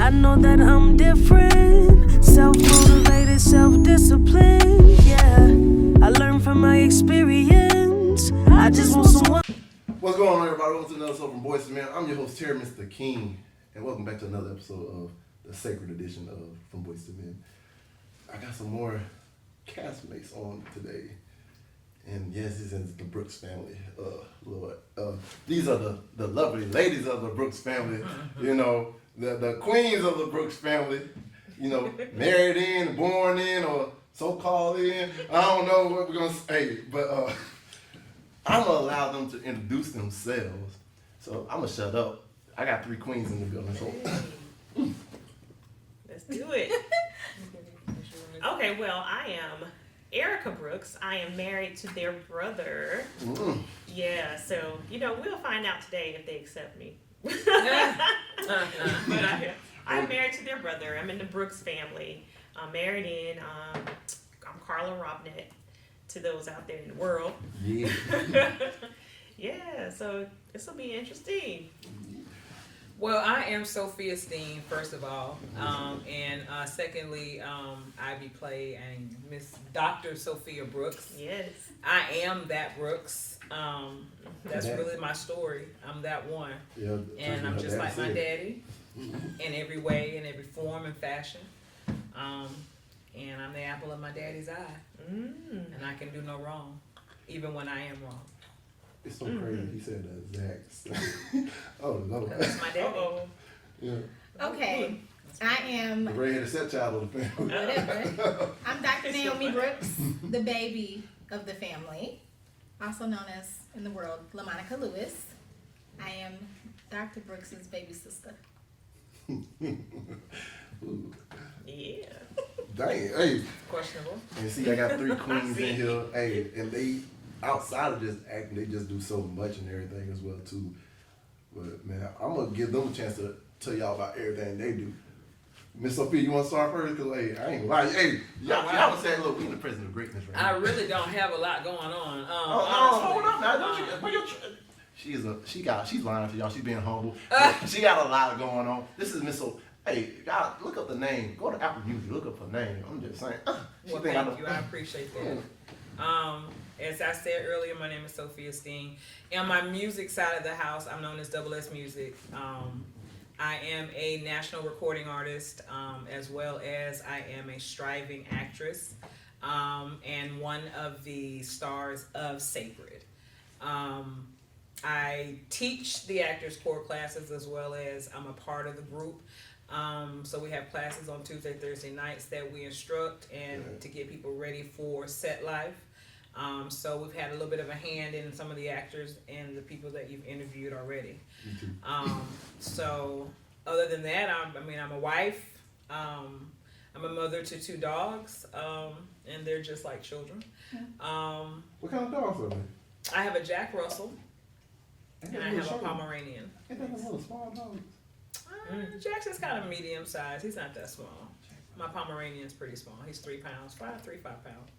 I know that I'm different, self-motivated, self-disciplined, yeah. I learned from my experience. I just want someone. What's going on, everybody? Welcome to another episode from Boys to Men. I'm your host, Terry, Mr. King, and welcome back to another episode of the sacred edition of From Boys to Men. I got some more castmates on today, and yes, this is the Brooks family. Lord, these are the lovely ladies of the Brooks family. You know, the queens of the Brooks family. You know, married in, born in, or so-called in. I don't know what we're gonna say, but I'm gonna allow them to introduce themselves. So I'm gonna shut up. I got 3 queens in the building. So let's do it. Okay, well, I am Erica Brooks. I am married to their brother. Yeah, so we'll find out today if they accept me. But I'm married to their brother. I'm in the Brooks family. I'm married in. I'm Carla Robnett. To those out there in the world. Yeah. Yeah, so this will be interesting. Well, I am Sophia Steen, first of all. And secondly, I be played and Miss Dr. Sophia Brooks. Yes. I am that Brooks. That's really my story. I'm that one. Yeah, and I'm just like my daddy in every way, in every form and fashion. And I'm the apple of my daddy's eye. And I can do no wrong, even when I am wrong. It's so crazy. He said that, Zach. Oh, no. That's my daddy. Yeah. Okay. I am... The redheaded stepchild of the family. Whatever. I'm Dr. Naomi Brooks, the baby of the family, also known as, in the world, Lamonica Lewis. I am Dr. Brooks's baby sister. Yeah. Dang, hey. Questionable. And see, I got 3 queens in here. Hey, and they, outside of just acting, they just do so much and everything as well, too. But, man, I'm going to give them a chance to tell y'all about everything they do. Miss Sophia, you want to start first? Because, hey, I ain't gonna lie. Hey, y'all say, look, we in the presence of greatness right now. I really don't have a lot going on. Hold up now. Don't you... She's lying to y'all. She's being humble. She got a lot going on. This is Miss Sophia. Hey, y'all, look up the name. Go to Apple Music. Look up her name. I'm just saying. Well, thank you. I appreciate that. As I said earlier, my name is Sophia Steen. On my music side of the house, I'm known as Double S Music. I am a national recording artist, as well as I am a striving actress, and one of the stars of Sacred. I teach the Actors Core classes, as well as I'm a part of the group. So we have classes on Tuesday, Thursday nights that we instruct and to get people ready for set life. So we've had a little bit of a hand in some of the actors and the people that you've interviewed already. Me too. So other than that, I'm a wife. I'm a mother to 2 dogs, and they're just like children. What kind of dogs are they? I have a Jack Russell, and I have a Pomeranian. Ain't that a little small dog? Jack's is kind of medium size. He's not that small. My Pomeranian's pretty small. He's 3 pounds, 5 pounds.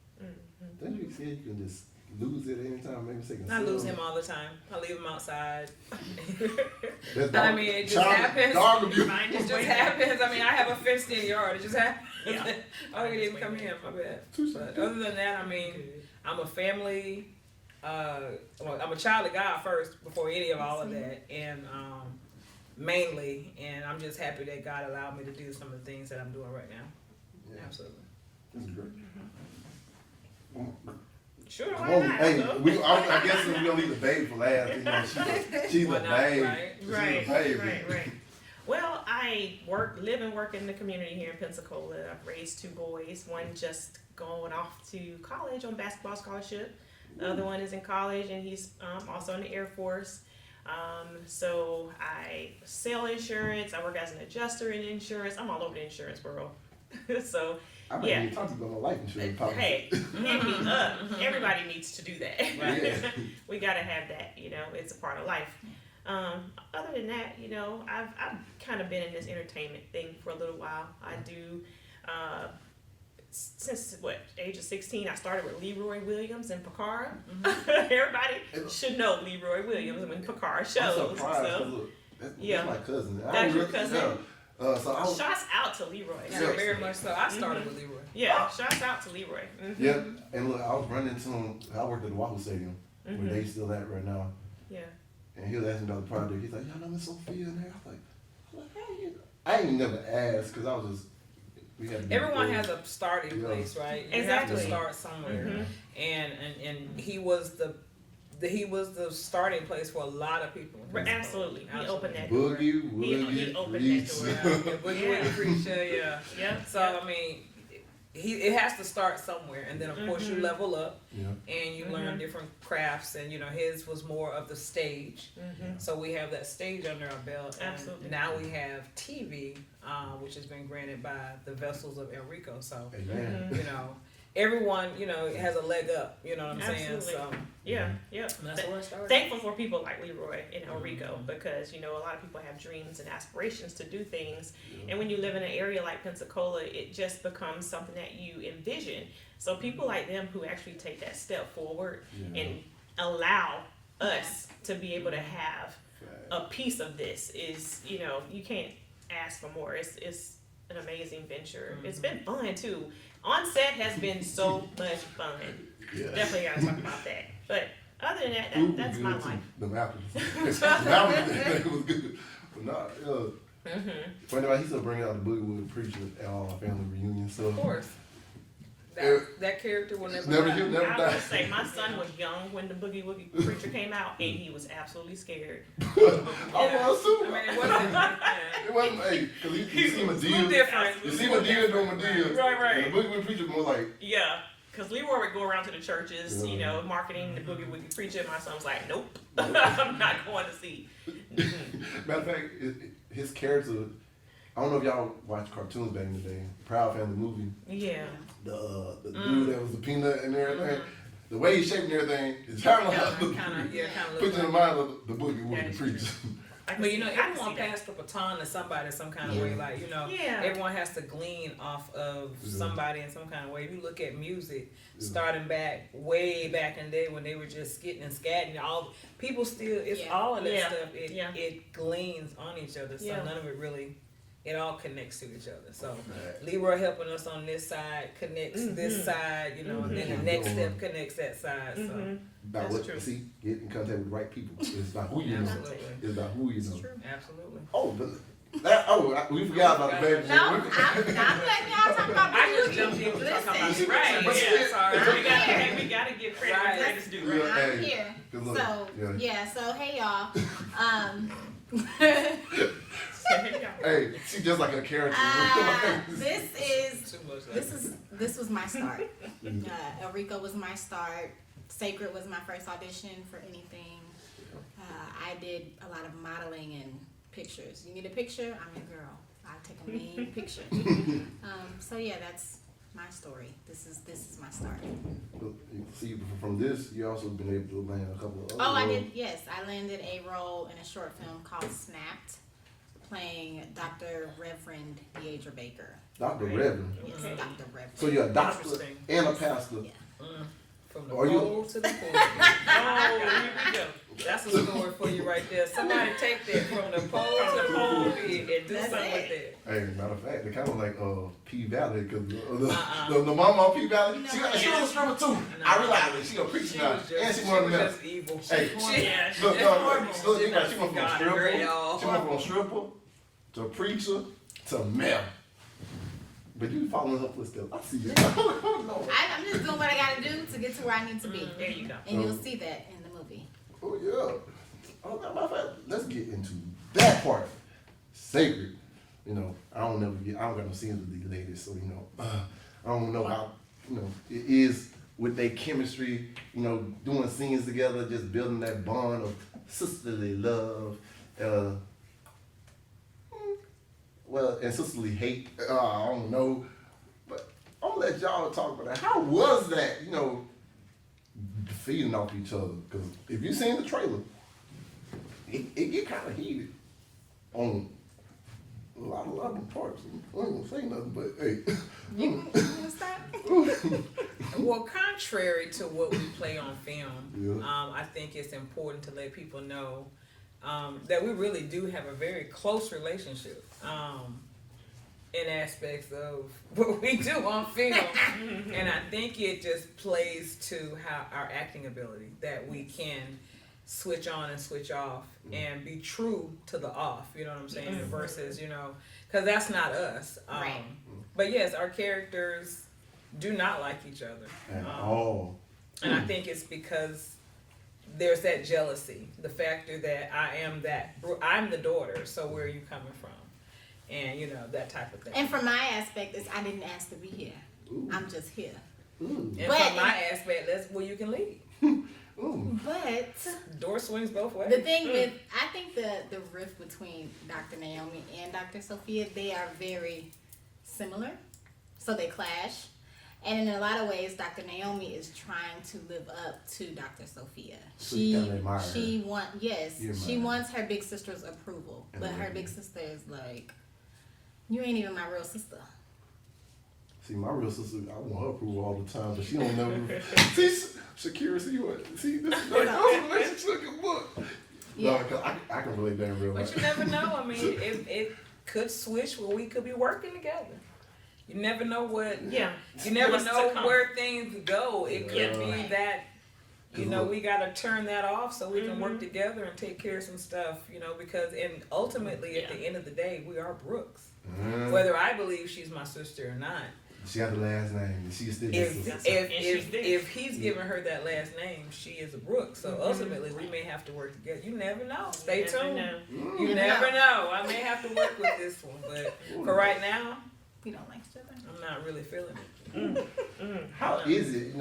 Don't you say you can just lose it anytime? Maybe second. I lose him all the time. I leave him outside. I mean, it just happens. It just happens. I mean, I have a fenced-in yard. It just happens. Yeah. Oh, he didn't come here. My bad. But other than that, I mean, I'm a family. I'm a child of God first before any of all of that, and mainly, and I'm just happy that God allowed me to do some of the things that I'm doing right now. Yeah. Absolutely. This is great. Sure, why not? Hey, I guess we're gonna leave the baby for last. You know, she's a baby. Right. Well, I live and work in the community here in Pensacola. I've raised 2 boys. One just going off to college on basketball scholarship. The other one is in college, and he's also in the Air Force. So I sell insurance. I work as an adjuster in insurance. I'm all over the insurance world. So I might need to talk to you about my life insurance policy. Hey, hit me up. Everybody needs to do that. Right? We gotta have that. It's a part of life. Other than that, I've kind of been in this entertainment thing for a little while. I do since age of 16, I started with Leroy Williams and Picard. Mm-hmm. Everybody should know Leroy Williams when Picard shows. I'm surprised. So, That's my cousin. That's your cousin. So I was, Shouts out to Leroy. Yeah, Seriously. very much so. I started with Leroy. Yeah, shouts out to Leroy. Mm-hmm. yeah, and look, I was running into him. I worked at the Wahoo Stadium, where they still at right now. Yeah. And he was asking about the project. He's like, y'all know Miss Sophia in there? I was like, how you? I ain't never asked because I was just. We had to be Everyone cool. has a starting place, right? You Exactly. have to start somewhere, and he was the starting place for a lot of people. Absolutely. He opened that door. Boogie, He Woogie, opened that Reach. door. Yeah, Boogie Woogie Preacher, yeah. Yeah. So I mean, it has to start somewhere, and then of course you level up, Yeah. and you learn different crafts, and his was more of the stage. So we have that stage under our belt. And Absolutely. now we have TV, which has been granted by the vessels of El Rico. So Amen. everyone has a leg up. You know what I'm saying? Absolutely. So Yeah. Yeah. that's where it started. Thankful for people like Leroy and El Rico because a lot of people have dreams and aspirations to do things, and when you live in an area like Pensacola, it just becomes something that you envision. So people like them who actually take that step forward and allow us to be able to have a piece of this is you can't ask for more. It's an amazing venture. It's been fun too. On set has been so much fun. Yeah. Definitely gotta talk about that. But other than that, Food was that's good my too. life. The apples. The apples was good. But nah, funny about he still bring out the Boogie Woogie Preacher at all our family reunions. So Of course. That character will never never die. you never I die. would say my son was young when the Boogie Woogie Preacher came out, and he was absolutely scared. I was too. I mean, it wasn't. It wasn't, hey, because you see Medea. different. You see Medea doing Medea. Right. And the Boogie Woogie Preacher more like, Yeah, because Leroy would go around to the churches, marketing the Boogie Woogie Preacher. My son was like, nope, I'm not going to see. matter of fact, his character, I don't know if y'all watched cartoons back in the day, Proud Family movie. Yeah. The dude that was the peanut and everything, the way he's shaping everything, it's kind of Kind puts of. in the mind of the Boogie That Woogie is Preacher. I can But see that. I everyone can see that. passed the baton to somebody some kind of way. Like Yeah. everyone has to glean off of somebody in some kind of way. If you look at music, starting way back in the day when they were just skitting and scatting, all people still all of that Yeah. stuff. Yeah. It gleans on each other. So Yeah. none of it really. It all connects to each other. So Leroy helping us on this side connects this side, and then the next step connects that side. So About That's what true. see, get in contact with the right people. It's about who you know. absolutely, It's about who you know. absolutely. Oh, but we forgot about the baby. No, I'm letting y'all talk about I just Boogie. jumped in to talk about Listen, it. Right? But Yeah, sorry. We gotta give credit Right. where credit's due. Yeah. Right? I'm Hey, here. good luck. So Yeah. so hey y'all. Hey, she just like a character. This Too much. this was my start. El Rico was my start. Sacred was my first audition for anything. I did a lot of modeling and pictures. You need a picture? I'm your girl. I'll take a mean picture. So yeah, that's my story. This is my start. See, from this, you also been able to land a couple of other Oh, I roles. did. Yes, I landed a role in a short film called Snapped, playing Dr. Reverend Deidre Baker. Dr. Reverend. Yes, Okay. Dr. Reverend. So you're a doctor Interesting. and a pastor. Yeah. From the Are you- pole to the pole. Oh, here we go. That's a story for you right there. Somebody take that from the pole to the pole and do That's something it. with it. Hey, matter of fact, they're kind of like P Valley because the mama on P Valley, she was a stripper too. I realized that she a preacher now, and she one of them. just evil. Hey, Yeah. look, horrible. look, you got she went from a God, stripper, very all she went from a stripper to a preacher to male. But you following her footsteps. I see you. Oh, I'm just doing what I gotta do to get to where I need to be. There you go. And you'll see that in the movie. yeah. Oh, matter of fact, let's get into that part. Sacred. I don't got no scenes with these ladies, so I don't know how it is with their chemistry. Doing scenes together, just building that bond of sisterly love. And sisterly hate. I don't know, but I'll let y'all talk about that. How was that? Feeding off each other. Because if you seen the trailer, it get kind of heated on a lot of parts. I ain't gonna say nothing, but hey. You gonna stop? Well, contrary to what we play on film, Yeah. I think it's important to let people know that we really do have a very close relationship. In aspects of what we do on film. And I think it just plays to how our acting ability, that we can switch on and switch off and be true to the off, you know what I'm saying? Versus, because that's not us. Right. But yes, our characters do not like each other. At all. And I think it's because there's that jealousy, the factor that I'm the daughter, so where are you coming from? And that type of thing. And from my aspect is I didn't ask to be here. Ooh. I'm just here. Ooh. And from my aspect, that's where you can leave. Ooh. But Door swings both ways. the thing I think the rift between Dr. Naomi and Dr. Sophia, they are very similar. So they clash. And in a lot of ways, Dr. Naomi is trying to live up to Dr. Sophia. So you kinda admire her. She wants her big sister's approval. But her big sister is like, you ain't even my real sister. See, my real sister, I want her approval all the time, but she don't never. See, Shakira, see, this is like a relationship book. Yeah. No, 'cause I can relate that in real life. But you never know. I mean, it could switch where we could be working together. You never know what. Yeah. You never What's to know come. where things go. It could be Right. that. We gotta turn that off so we can work Mhm. together and take care of some stuff. Because ultimately at the end of the day, we are Brooks. Whether I believe she's my sister or not. She got the last name, and she still gets If he's giving her that last name, she is a Brooks. So ultimately, we may have to work together. You never know. Stay tuned. You never know. I may have to work with this one, but for right now, We don't like each other. I'm not really feeling it. How is it,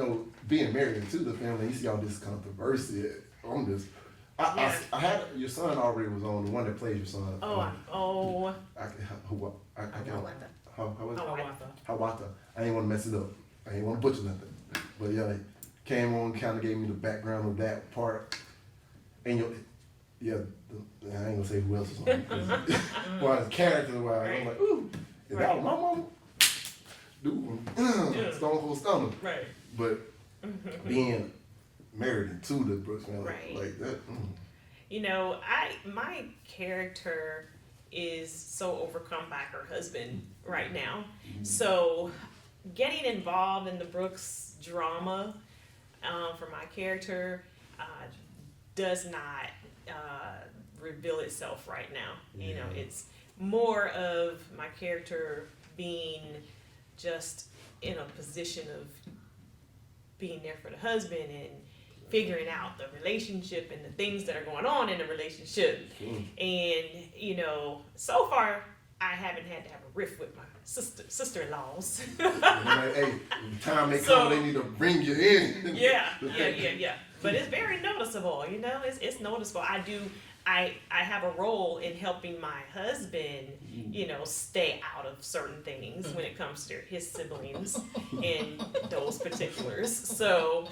being married into the family? You see all this controversy. I had your son already was on, the one that plays your son. Oh. Hawata. I ain't want to mess it up. I ain't want to butcher nothing. But yeah, they came on, kind of gave me the background of that part. And I ain't gonna say who else was on it. Well, his character wise, I'm like, ooh, is that was my mama? Dude, Stone Cold Stunner. Right. But being married into the Brooks family, Right. like that. My character is so overcome by her husband right now. So getting involved in the Brooks drama for my character does not reveal itself right now. It's more of my character being just in a position of being there for the husband and figuring out the relationship and the things that are going on in the relationship. And, so far I haven't had to have a rift with my sister-in-laws. Like, hey, the time they come, they need to bring you in. Yeah. But it's very noticeable, it's noticeable. I have a role in helping my husband, stay out of certain things when it comes to his siblings and those particulars. So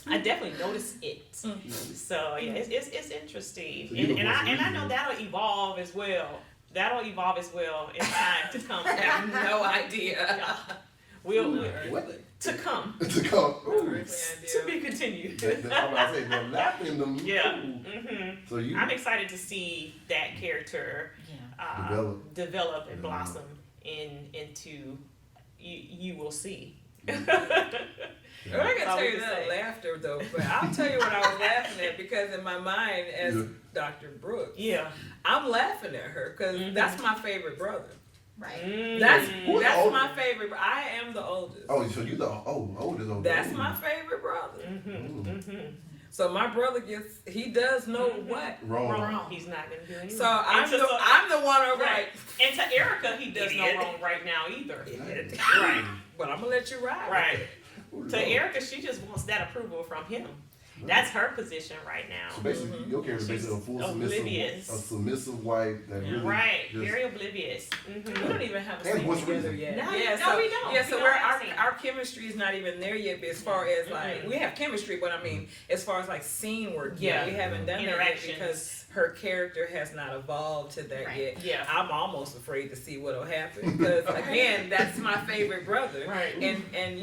I definitely notice it. So yeah, it's interesting, and I know that'll evolve as well. That'll evolve as well in time to come. I have no idea. Yeah. We'll What? to come. To come. Ooh. To be continued. I'm about to say, they're laughing them. Yeah. Ooh. So I'm excited to see that character develop and blossom into you will see. I can tell you that laughter though, but I'll tell you what I was laughing at, because in my mind as Dr. Brooks, I'm laughing at her because that's my favorite brother. Right. That's my favorite. I am the oldest. Oh, so you the oldest. That's my favorite brother. So my brother he does know what wrong. He's not gonna do anything. So I'm the one over right. And to Erica, he does no wrong right now either. Right. But I'm gonna let you ride. Right. To Erica, she just wants that approval from him. That's her position right now. So basically, your character is basically a full submissive wife that really very oblivious. We don't even have a And scene what's together reason? yet. No, We don't. Yeah, so our chemistry is not even there yet. But as far as like we have chemistry, but I mean, as far as like scene work, we haven't done that yet because her character has not evolved to that yet. Yeah. I'm almost afraid to see what'll happen because again, that's my favorite brother. Right. And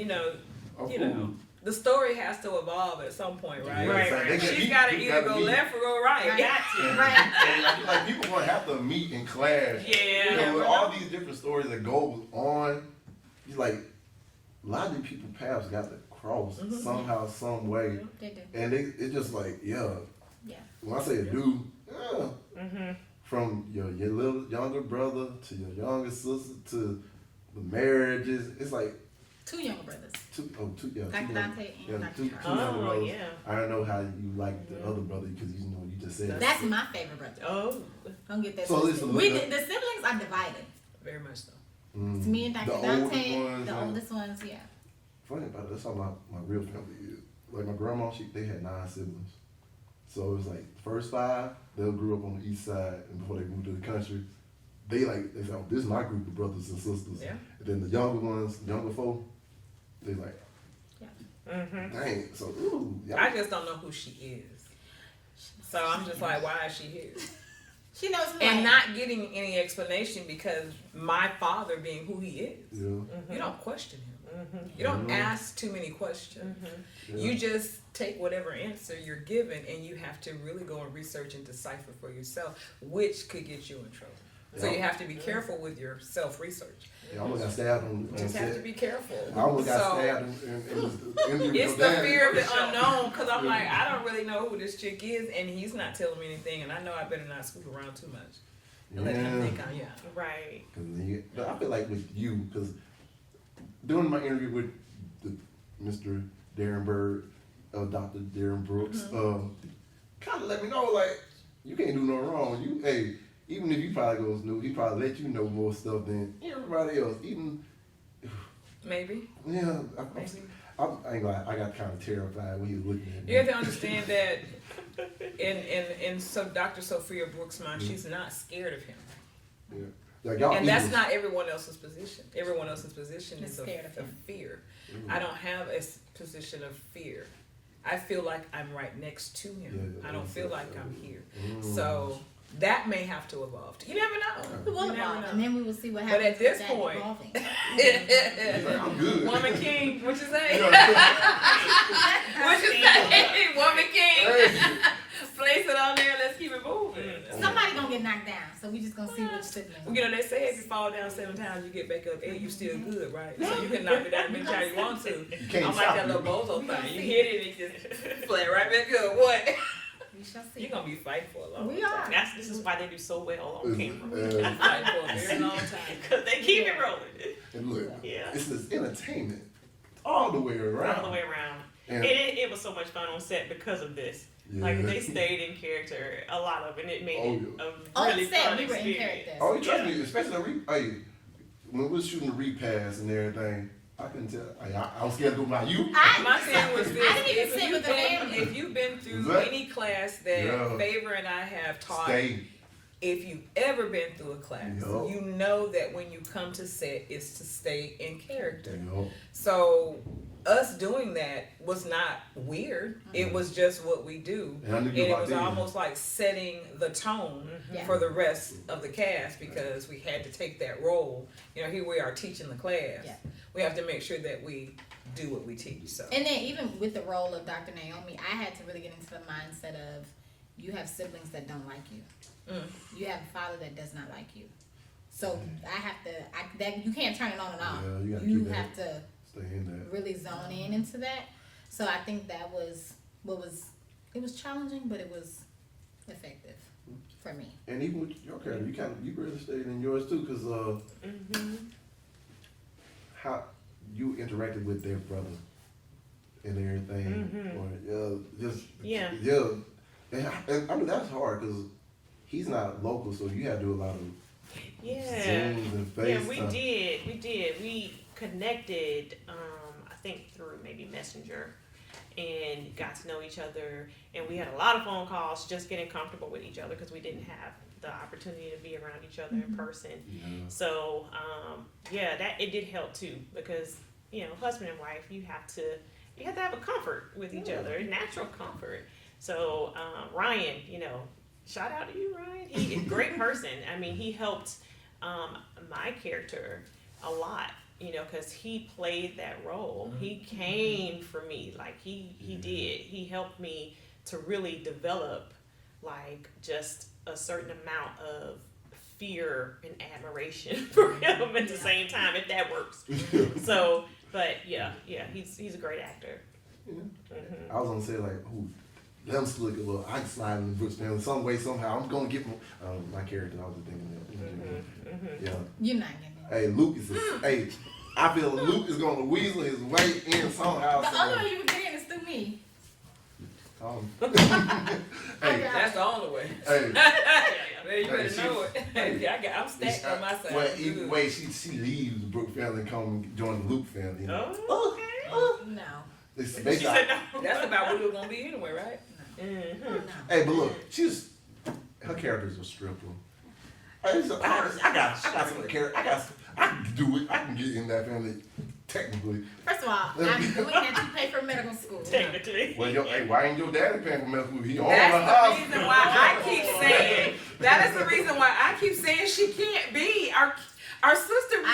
the story has to evolve at some point, right? Right. She's got to either go left or go right. Got to. Right. And I feel like people gonna have to meet and clash. Yeah. You know, with all these different stories that go on, it's like a lot of these people paths got to cross somehow, some way. They do. And it's just like, yeah. Yeah. When I say a dude, from your little younger brother to your younger sister to the marriages, it's like 2 younger brothers. two Dr. Dante and Dr. two Charles. younger Oh, brothers. yeah. I don't know how you like the other brother because you know you just said That's my favorite brother. Oh. Don't get that So twisted. listen, The siblings are divided. Very much so. It's me and Dr. The Dante, oldest ones, the oldest ones, yeah. Funny about it, that's how my real family is. Like my grandma, they had 9 siblings. So it was like the first 5, they grew up on the east side, and before they moved to the country, they said, oh, this is my group of brothers and sisters. Yeah. And then the younger ones, younger folk, they like, dang. So ooh, y'all. I just don't know who she is. So I'm just like, why is she here? She knows who I And am. not getting any explanation because my father being who he is. Yeah. You don't question him. You don't ask too many questions. Yeah. You just take whatever answer you're given and you have to really go and research and decipher for yourself, which could get you in trouble. So you have to be careful with your self-research. Yeah, I almost got stabbed on You just have to set. be careful. I almost got So, stabbed in it's the fear of the unknown because I'm like, I don't really know who this chick is and he's not telling me anything and I know I better not scoot around too much. And let him think I'm, Right. But I feel like with you, because doing my interview with Mr. Darren Bird, Dr. Darren Brooks, kind of let me know, like, you can't do no wrong. Even if you probably goes new, he probably let you know more stuff than everybody else. Even, Maybe. yeah, Maybe. I ain't gonna, I got kind of terrified when he was looking at me. You have to understand that in so Dr. Sophia Brooks' mind, she's not scared of him. Yeah. Like, y'all And that's equals. not everyone else's position. Everyone else's position is of Scared of him. fear. I don't have a position of fear. I feel like I'm right next to him. Yeah, I don't feel like I'm here. Mm. So that may have to evolve. You never know. We will You never evolve, know. and then we will see what But happens at this with that point- evolving. He's like, I'm good. Woman king, what you say? You know, What you say? Woman king. hey. Place it on there. Let's keep it moving. Somebody gonna get knocked down, so we just gonna see which sibling. You know, they say if you fall down 7 times, you get back up 8, you still good, right? So you can knock me down many times you want to. You can't I'm like stop that me. little bozo We gonna thing. You see. hit it, it just flare right back up. What? We shall see. You're going to be fighting for a long We time. are. This is why they do so well on camera. Fighting for a very long time. Because they keep it rolling. And look, Yeah. it's this entertainment all the way around. All the way around. And, It was so much fun on set because of this. yeah. Like, they stayed in character, a lot of it, and it made it a On really set, fun we were in experience. character. Oh, you trust Yeah. me, especially when we was shooting the repass and everything. I couldn't tell. I was scared to go by you. My thing was this. I didn't even sit with the family. If you've been through That- any class that Yeah. Favor and I have taught, Stay. if you've ever been through a class, Yup. you know that when you come to set, it's to stay in character. You know, So us doing that was not weird. It was just what we do. and I knew And you it locked was in. almost like setting the tone Yeah. for the rest of the cast because we had to take that role. You know, here we are teaching the class. Yeah. We have to make sure that we do what we teach. So And then even with the role of Dr. Naomi, I had to really get into the mindset of you have siblings that don't like you. You have a father that does not like you. So I have to, that you can't turn it on and off. Yeah, you gotta you keep that. have to Stay in that. really zone in into that. So I think that was it was challenging, but it was effective for me. And even with your character, you really stayed in yours too, because how you interacted with their brother and everything, or just Yeah. And I mean that's hard because he's not local, so you had to do a lot of Yeah. Zooms and Yeah, FaceTime. we did. We connected, I think through maybe Messenger, and got to know each other. And we had a lot of phone calls just getting comfortable with each other because we didn't have the opportunity to be around each other in person. Yeah. So, that it did help too because, husband and wife, you have to have a comfort with each other, natural comfort. So, Ryan, shout out to you, Ryan. He is a great person. I mean, he helped my character a lot you know, because he played that role. He came for me, like he did. He helped me to really develop like just a certain amount of fear and admiration for him at the same time, if that works. So, but yeah, he's a great actor. I was gonna say like, who? Let him look a little. I can slide in the Brooks family some way somehow. I'm gonna get my character. I was just thinking that. Yeah. You're not getting it. Hey, Luke is. Hey, I feel Luke is gonna weasel his way in somehow. The only way you would get in is through me. Hey, That's the only way. hey. Man, you better know it. I'm stacked on my side. Well, either way, she leaves the Brooke family and come join the Luke family. You know? Oh, okay. No. It's She basically, said no. That's about what we were gonna be anyway, right? No. hey, but look, her character's a stripper. I got some character. I can do it. I can get in that family technically. First of all, I'm doing that to pay for medical school. Technically. Well, hey, why ain't your daddy paying for medical? He owns That's the the house. reason why I keep saying. That is the reason why I keep saying she can't be our sister. I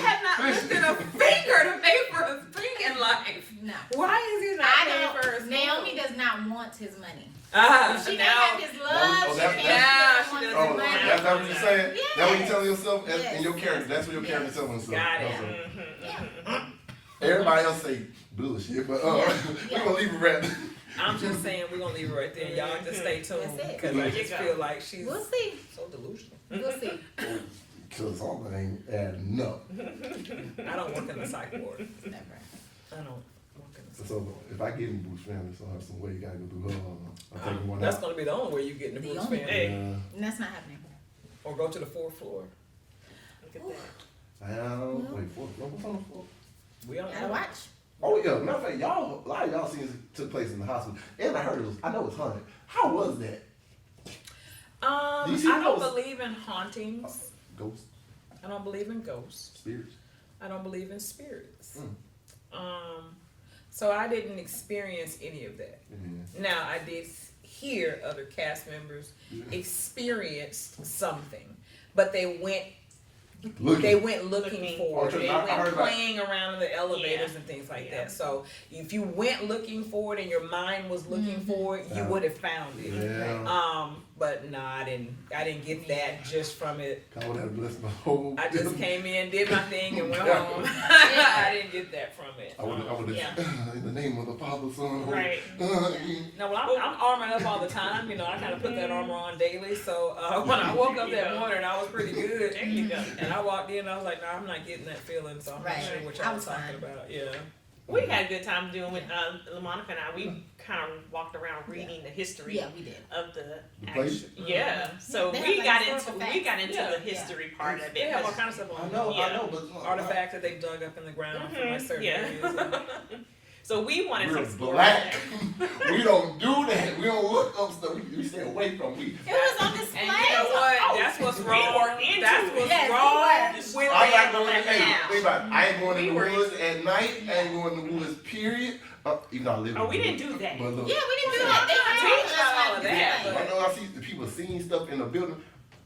have not lifted a finger to pay for a thing in life. No. Why is he not paying for her school? Naomi does not want his money. Now, She can have his love. that- She that's- can't now want Oh, his money. that's what you're saying? Yes. That's what you telling yourself Yes. in your character. That's what your character telling himself. Got it. Also. Everybody else say bullshit, but we're gonna leave it right there. I'm just saying we're gonna leave it right there. Y'all just stay tuned That's it. because I just feel like she's We'll see. so delusional. We'll see. Cause all that ain't adding up. I don't work in the psych ward. Never. I don't work in the psych. So if I get in Bruce family, so I have some way you gotta go through her. I'm taking one That's out. gonna be the only way you get in the The Brooks only family, Hey. And that's not happening. or go to the 4th floor. Look at that. Wait, what's on the floor? We don't Gotta know. watch. Oh yeah, matter of fact, a lot of y'all scenes took place in the hospital. And I heard I know it's haunted. How was that? Do you see I don't those? believe in hauntings. Ghosts, I don't believe in ghosts. spirits. I don't believe in spirits. So I didn't experience any of that. Yeah. Now I did hear other cast members experienced something, but they went looking Looking for it. for it. They I heard went about- playing around in the elevators Yeah. and things like Yeah. that. So if you went looking for it and your mind was looking for it, you Yeah. would have found it. Yeah. But no, I didn't get that just from it. I would have blessed my whole. I just came in, did my thing, and went Yeah. home. I didn't get that from it. I would have. Yeah. In the name of the Father, Son, Holy- Right. No, well, I'm armored up all the time. You know, I kind of put that armor on daily. So when I woke up that morning, I was pretty good. There you go. And I walked in, I was like, no, I'm not getting that feeling. So I'm Right. not sure what I y'all was was talking fine. about. Yeah. We had a good time doing with Lamonica and I. We kind of walked around reading the history Yeah, we did. of the place? actual. Yeah. So They we have, got like, into historical facts. the history part of They it. have all kinds of stuff I on know, Yeah. but artifacts that they've dug up in the ground from like certain areas. So we wanted to we're explore black. that. We don't do that. We don't look up stuff. We stay away from. It was on display. And you know what? Oh, That's what's we wrong. were into That's it. what's Yes, we wrong were. with I'm not that going. Hey, now. think about it. I ain't going in We the were- woods at night. I ain't going in the woods. Period. Even though I live. Oh, in we the didn't woods. do that. But look, Yeah, we didn't do that. They We told us tried all not of to do that, that. I know I see the people seeing stuff in the building.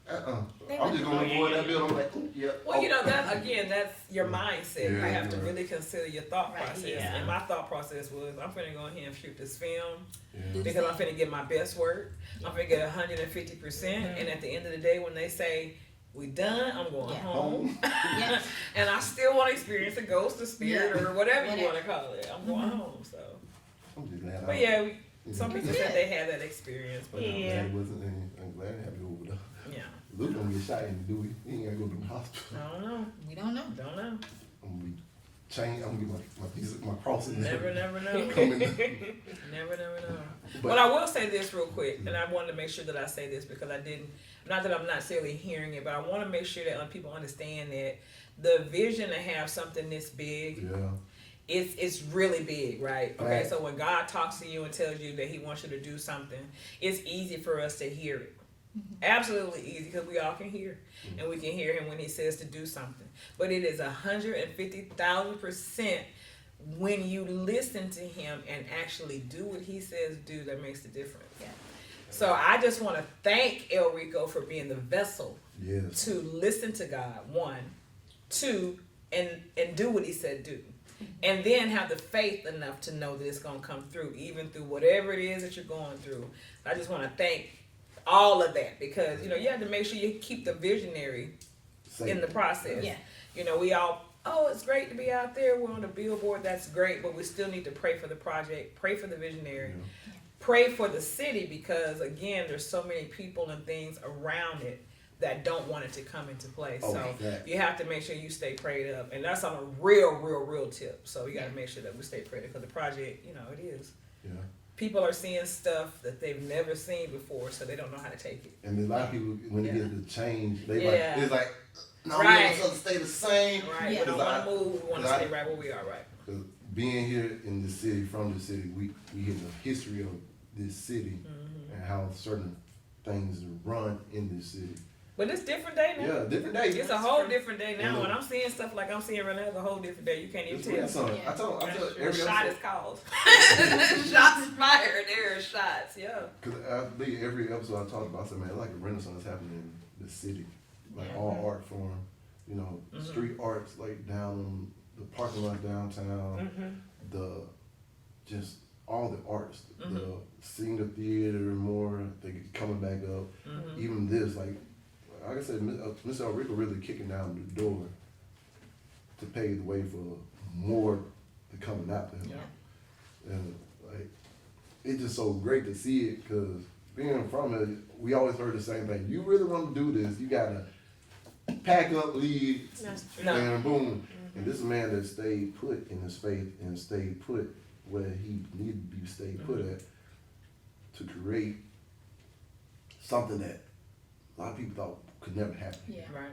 I'm just gonna avoid that building. I'm like, ooh, yeah. Well, you know, that's your mindset. You Yeah, have to right. really consider your thought Right, process. yeah. And my thought process was, I'm finna go ahead and shoot this film Yeah. because I'm finna get my best work. I'm finna get 150%. And at the end of the day, when they say we done, I'm going Yeah. home. Yes. And I still want to experience a ghost, a spirit, Yeah. or whatever you Whatever. want to call it. I'm going home. So, I'm just glad. but yeah, some I'm people said they had that experience, but glad Yeah. it wasn't. I'm glad I have to go over there. yeah, Luke gonna get shot in Dewey. He ain't gotta go to the hospital. I don't know. We don't know. Don't know. I'm gonna be chained. I'm gonna get my cross in there. Never know. Coming. Never know. But- But I will say this real quick, and I wanted to make sure that I say this because I didn't, not that I'm not necessarily hearing it, but I want to make sure that people understand that the vision to have something this big, Yeah. it's really big, right? Okay, Right. so when God talks to you and tells you that He wants you to do something, it's easy for us to hear it. Absolutely easy because we all can hear, and we can hear Him when He says to do something. But it is 150,000% when you listen to Him and actually do what He says do that makes the difference. Yeah. So I just want to thank El Rico for being the vessel Yes. to listen to God, one. Two, and do what he said do. And then have the faith enough to know that it's going to come through, even through whatever it is that you're going through. I just want to thank all of that, because, you have to make sure you keep the visionary in the process. Yeah. We all, it's great to be out there. We're on the billboard. That's great. But we still need to pray for the project, pray for the visionary, pray for the city, because, again, there's so many people and things around it that don't want it to come into play. So you have to make sure you stay prayed up. And that's on a real tip. So you got to make sure that we stay prayed up, because the project, it is. Yeah. People are seeing stuff that they've never seen before, so they don't know how to take it. And a lot of people, when they get the change, they it's like, no, right. we want to stay the same. Right. We don't want to move. We want to stay right where we are. Right. Because being here in the city, from the city, we hear the history of this city and how certain things run in this city. But it's different day now. Yeah, different day. It's a whole different day now. When I'm seeing stuff like I'm seeing right now, it's a whole different day. You can't even tell. I told every shot is called. Shots fired. There are shots. Yeah. Because I believe every episode I talk about, I said, man, it's like a renaissance happening in the city. Like all art form, street arts, like down the parking lot downtown, just all the arts, the seeing the theater more, they coming back up. Even this, like I said, Mr. Ulrika really kicking down the door to pave the way for more to coming after him. Yeah. And like, it's just so great to see it, because being from it, we always heard the same thing. You really want to do this, you gotta pack up, leave, and boom. And this is a man that stayed put in his faith and stayed put where he needed to be stayed put at, to create something that a lot of people thought could never happen. Yeah. Right.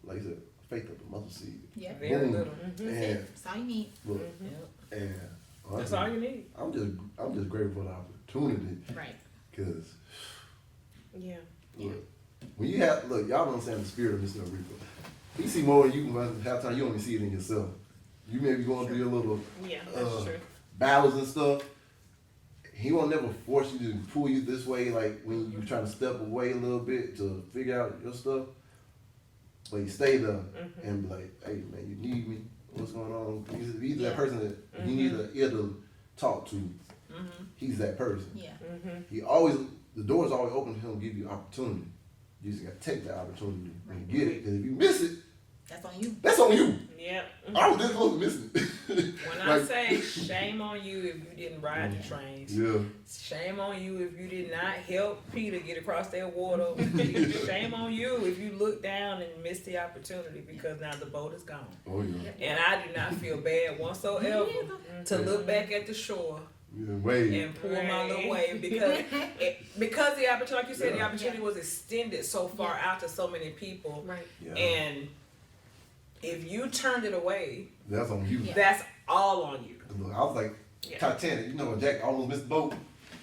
Like I said, faith of the mustard seed. Yeah. Very Boom. little. And That's all you need. look, and That's all you need. I'm just grateful for the opportunity, Right. because Yeah. when you have y'all don't understand the spirit of Mr. Ulrika. He see more than you can. Half time you only see it in yourself. You may be going through your little Yeah, that's true. battles and stuff. He won't never force you to pull you this way, like when you're trying to step away a little bit to figure out your stuff. But he stay there and be like, hey man, you need me? What's going on? He's that person that you need an ear to talk to. He's that person. Yeah. He always, the door's always open to him to give you opportunity. You just gotta take the opportunity and get it. Because if you miss it, That's on you. that's on you. Yep. I was this close to missing it. When I say shame on you if you didn't ride the trains. Yeah. Shame on you if you did not help Peter get across that water. Shame on you if you looked down and missed the opportunity, because now the boat is gone. Oh yeah. And I do not feel bad whatsoever to look back at the shore Yeah, wait. and pull my little wave, because the opportunity, like you said, the opportunity was extended so far out to so many people. Right. Yeah. And if you turned it away, That's on you. that's all on you. Look, I was like Titanic. You know when Jack almost missed the boat?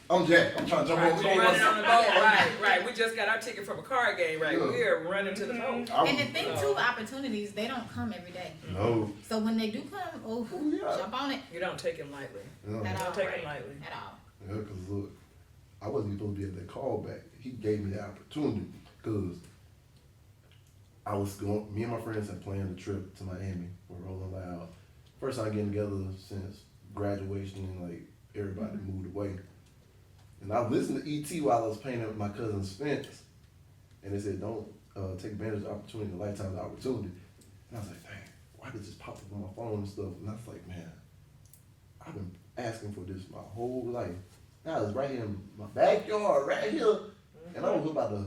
I'm Jack. I'm trying to jump Right, on we the boat. running on the boat. Right. We just got our ticket from a card game. Right, Yeah. we're running to the boat. And the thing too, opportunities, they don't come every day. No. So when they do come, jump on it. You don't take it lightly. Yeah. At all. Don't take it lightly. At all. Yeah, because look, I wasn't even supposed to be at that callback. He gave me the opportunity because I was going, me and my friends had planned a trip to Miami. We're rolling loud. First time getting together since graduation, and like everybody moved away. And I listened to E.T. while I was playing with my cousin Spence. And they said, don't take advantage of the opportunity, the lifetime of the opportunity. And I was like, dang, why did this pop up on my phone and stuff? And I was like, man, I've been asking for this my whole life. Now it's right here in my backyard, right here. And I was about to,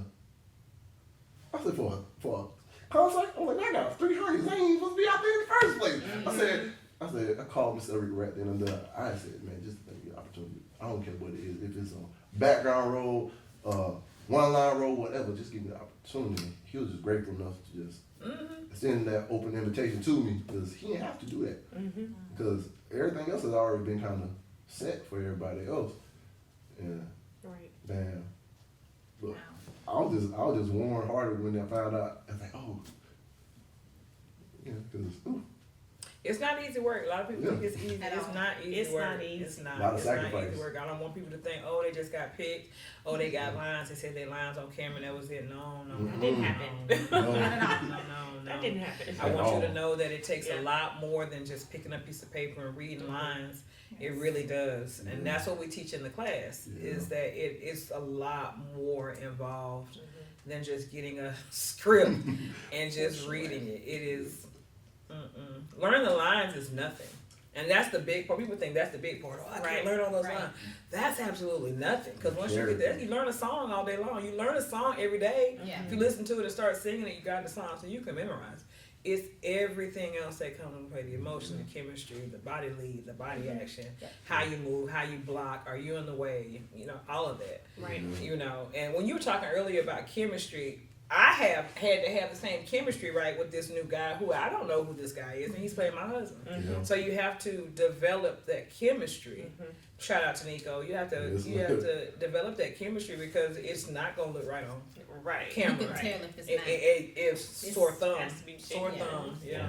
I said, for a concert? I'm like, I got 300. I ain't supposed to be out there in the first place. I called Mr. Ulrika right then and there. I said, man, just let me get an opportunity. I don't care what it is. If it's a background role, one line role, whatever, just give me the opportunity. He was just grateful enough to just extend that open invitation to me, because he didn't have to do that. Because everything else has already been kind of set for everybody else. And Right. man, look, I was just warm-hearted when I found out. I was like, oh, yeah, because It's not easy work. A lot of people think it's easy. At It's all. not easy It's work. not easy. It's not. A lot of It's not sacrifice. easy work. I don't want people to think, oh, they just got picked. Oh, they got lines. They said their lines on camera and that was it. No. That didn't happen. No. Not at all. No. That didn't happen. I want you to all. know that it takes Yeah. a lot more than just picking up a piece of paper and reading lines. It really does. And that's what we teach in the class, is that it's a lot more involved than just getting a script and just reading it. It is, learning the lines is nothing. And that's the big part. People think that's the big part. Oh, I can't learn all those lines. That's absolutely nothing. Because once you get there, you learn a song all day long. You learn a song every day. Yeah. If you listen to it and start singing it, you got the song, so you can memorize. It's everything else that comes into play: the emotion, the chemistry, the body lead, the body action, how you move, how you block, are you in the way, you know, all of that. Right. You know, and when you were talking earlier about chemistry, I have had to have the same chemistry, right, with this new guy who I don't know who this guy is, and he's playing my husband. Yeah. So you have to develop that chemistry. Shout out to Nico. You have to develop that chemistry because it's not gonna look right on Right. You camera. can tell if it's not. It's sore thumb. has to be Sore yeah. thumb. Yeah.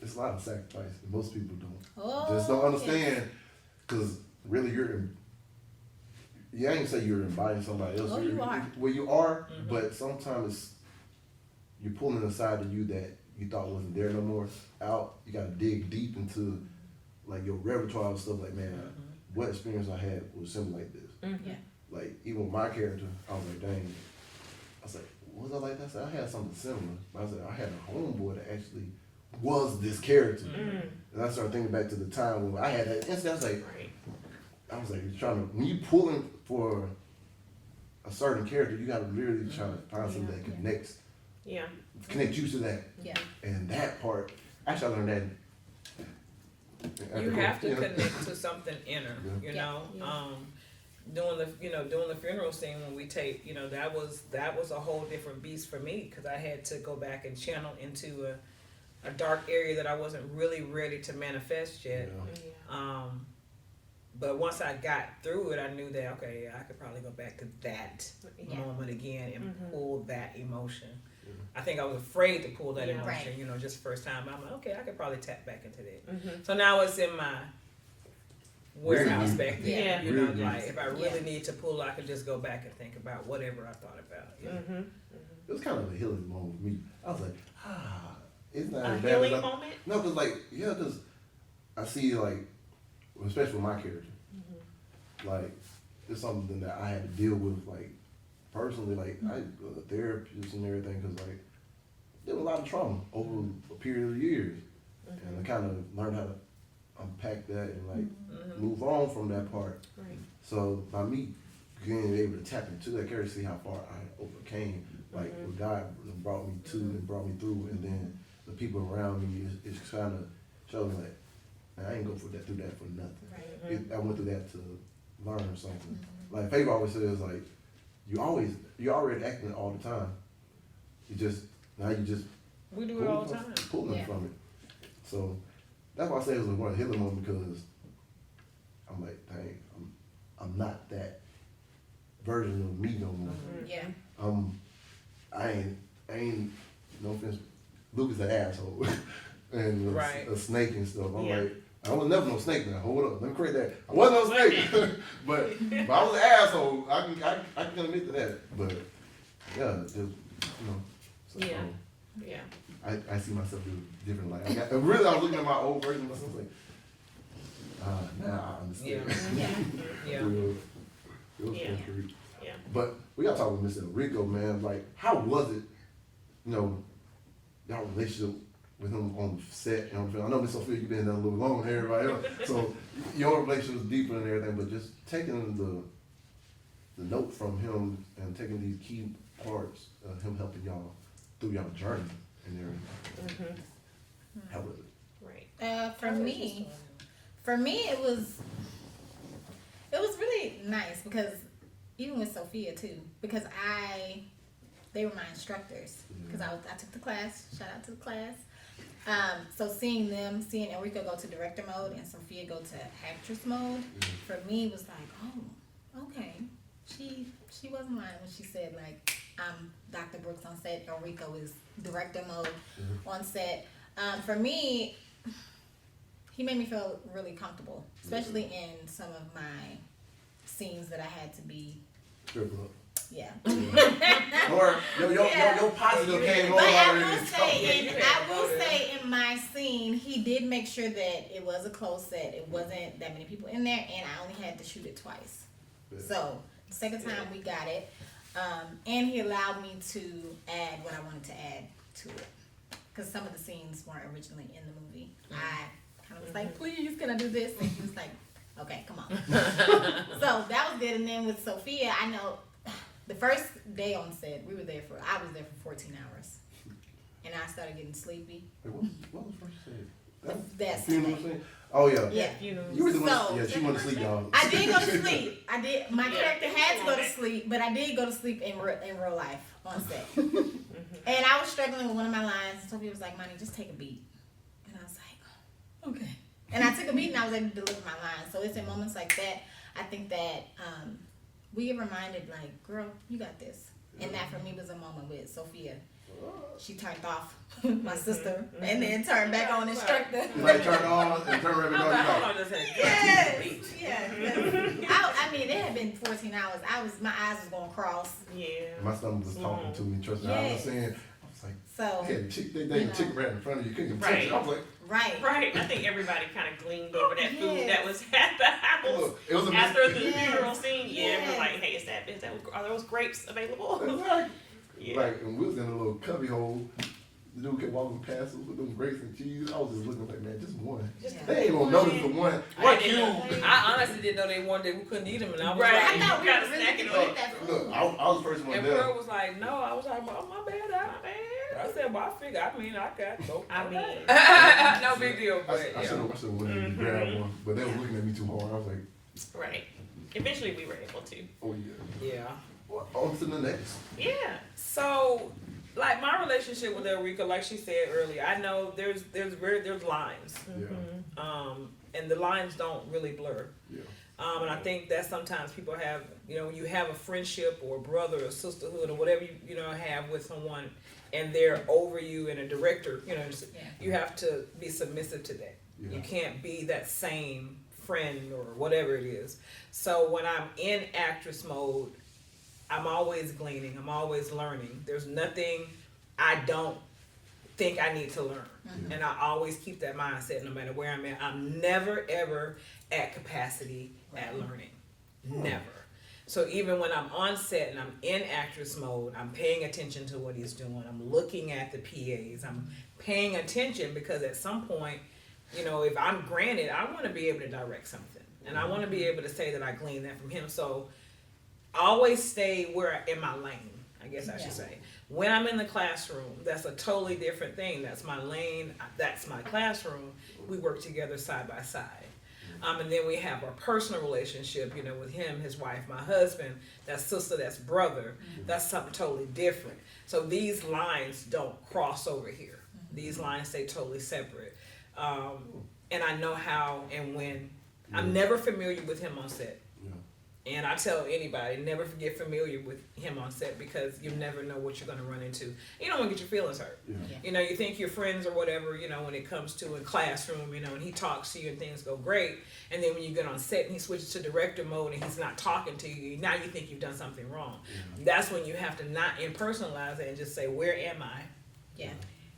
It's a lot of sacrifice. And most people don't. Oh, Just don't understand. Because really, you ain't say you're inviting somebody else. Oh, you are. Well, you are, but sometimes you're pulling a side of you that you thought wasn't there no more out. You got to dig deep into like your repertoire and stuff. Like, man, what experience I had was something like this. Yeah. Like, even with my character, I was like, dang. I was like, was I like that? I said, I had something similar. But I said, I had a homeboy that actually was this character. And I started thinking back to the time when I had that instant. I was like, you're trying to, when you pulling for a certain character, you got to really try to find something that connects, Yeah. connect you to that. Yeah. And that part, actually, I learned that. You have to connect to something inner. Yeah. You know. Yeah. Doing the funeral scene when we taped, you know, that was a whole different beast for me because I had to go back and channel into a dark area that I wasn't really ready to manifest yet. But once I got through it, I knew that okay, I could probably go back to that moment again and pull that emotion. I think I was afraid to pull that emotion, Right. you know, just first time. I'm like, okay, I could probably tap back into that. So now it's in my warehouse back there. Yeah. You know, Really like if I really need to pull, I could just go back and think about whatever I thought about. Yeah. It was kind of a healing moment for me. I was like, it's not A as bad healing as I, moment? No, because I see, like, especially with my character, like, it's something that I had to deal with, like, personally, like, I go to therapists and everything, because, like, there was a lot of trauma over a period of years. And I kind of learned how to unpack that and, like, move on from that part. Right. So, by me being able to tap into that character, see how far I overcame, like, what God brought me to and brought me through, and then the people around me is kind of showing me, like, man, I ain't go through that for nothing. I went through that to learn something. Like Faith always says, like, you're already acting it all the time. You just We do it all the time. pulling Yeah. from it. So that's why I say it was one healing moment, because I'm like, dang, I'm not that version of me no more. Yeah. I ain't no offense, Luke is an asshole and Right. a snake and stuff. I'm Yeah. like, I was never no snake now. Hold up, let me correct that. I wasn't no snake, but I was an asshole. I can admit to that. But yeah, just So, Yeah. Yeah. I see myself in a different light. I was looking at my old version of myself like, now I understand. Yeah. It was Yeah. frustrating. Yeah. But we gotta talk about Mr. Enrico, man. Like, how was it, y'all relationship with him on the set? You know what I'm saying? I know Miss Sophia, you've been there a little longer than everybody else. So your relationship was deeper and everything, but just taking the note from him and taking these key parts of him helping y'all through y'all journey and everything. How was it? Right. For me, it was really nice because even with Sophia too, because they were my instructors because I took the class. Shout out to the class. So seeing Enrico go to director mode and Sophia go to actress mode, for me was like, oh, okay. She wasn't lying when she said, like, I'm Dr. Brooks on set, Enrico is director mode on set. For me, he made me feel really comfortable, especially in some of my scenes that I had to be. Yeah. Or your positive came on But already. I will say in my scene, he did make sure that it was a closed set. It wasn't that many people in there, and I only had to shoot it twice. Yeah. So the second time we got it, and he allowed me to add what I wanted to add to it, because some of the scenes weren't originally in the movie. I kind of was like, please, can I do this? And he was like, okay, come on. So that was good. And then with Sophia, I know the first day on set, I was there for 14 hours. And I started getting sleepy. Wait, what was first said? That's funeral scene? Oh, yeah. Yeah. You were the one, she went to sleep, y'all. I did go to sleep. My character had to go to sleep, but I did go to sleep in real life on set. And I was struggling with one of my lines, and Sophia was like, Monty, just take a beat. And I was like, okay. And I took a beat, and I was able to deliver my lines. So it's in moments like that, I think that we get reminded, like, girl, you got this. And that for me was a moment with Sophia. She turned off my sister and then turned back on instructor. Like turn on and turn right back on. Yes. I mean, it had been 14 hours. My eyes was going cross. Yeah. My stomach was talking to me. Trust me, I was saying. I was like, so they chicken right in front of you. Couldn't touch it. I was like, Right. I think everybody kind of gleaned over that food that was at the house. Look, it was after the funeral scene. Yeah, we're like, hey, are those grapes available? Exactly. Yeah. Like, and we was in a little cubby hole. The dude kept walking past us with them grapes and cheese. I was just looking like, man, just one. They ain't gonna notice the one. I honestly didn't know they wanted. We couldn't eat them, and I was like, I thought we gotta were really snack it gonna up. eat that food. Look, I was the first one and there. Pearl was like, no. I was like, oh, my bad. I said, well, I figured. I mean, I got so. No big deal. But I should have went and grabbed one, but they were looking at me too hard. I was like, right. Eventually, we were able to. oh yeah. Yeah. Well, on to the next. Yeah. So, like my relationship with Elrica, like she said earlier, I know there's lines, Yeah. and the lines don't really blur. Yeah. And I think that sometimes people have, when you have a friendship or a brother or sisterhood or whatever you have with someone, and they're over you and a director, you have to be submissive to that. Yeah. You can't be that same friend or whatever it is. So when I'm in actress mode, I'm always gleaning. I'm always learning. There's nothing I don't think I need to learn. Mm-hmm. And I always keep that mindset no matter where I'm at. I'm never, ever at capacity at learning. Never. So even when I'm on set and I'm in actress mode, I'm paying attention to what he's doing. I'm looking at the PAs. I'm paying attention because at some point, if I'm granted, I want to be able to direct something. And I want to be able to say that I gleaned that from him. So always stay in my lane, I guess I should say. When I'm in the classroom, that's a totally different thing. That's my lane. That's my classroom. We work together side by side. And then we have our personal relationship, with him, his wife, my husband, that's sister, that's brother. That's something totally different. So these lines don't cross over here. These lines stay totally separate. And I know how and when. I'm never familiar with him on set. And I tell anybody, never get familiar with him on set because you never know what you're going to run into. You don't want to get your feelings hurt. Yeah. You think you're friends or whatever, when it comes to a classroom, and he talks to you and things go great. And then when you get on set and he switches to director mode and he's not talking to you, now you think you've done something wrong. Yeah. That's when you have to not impersonalize it and just say, where am I? Yeah.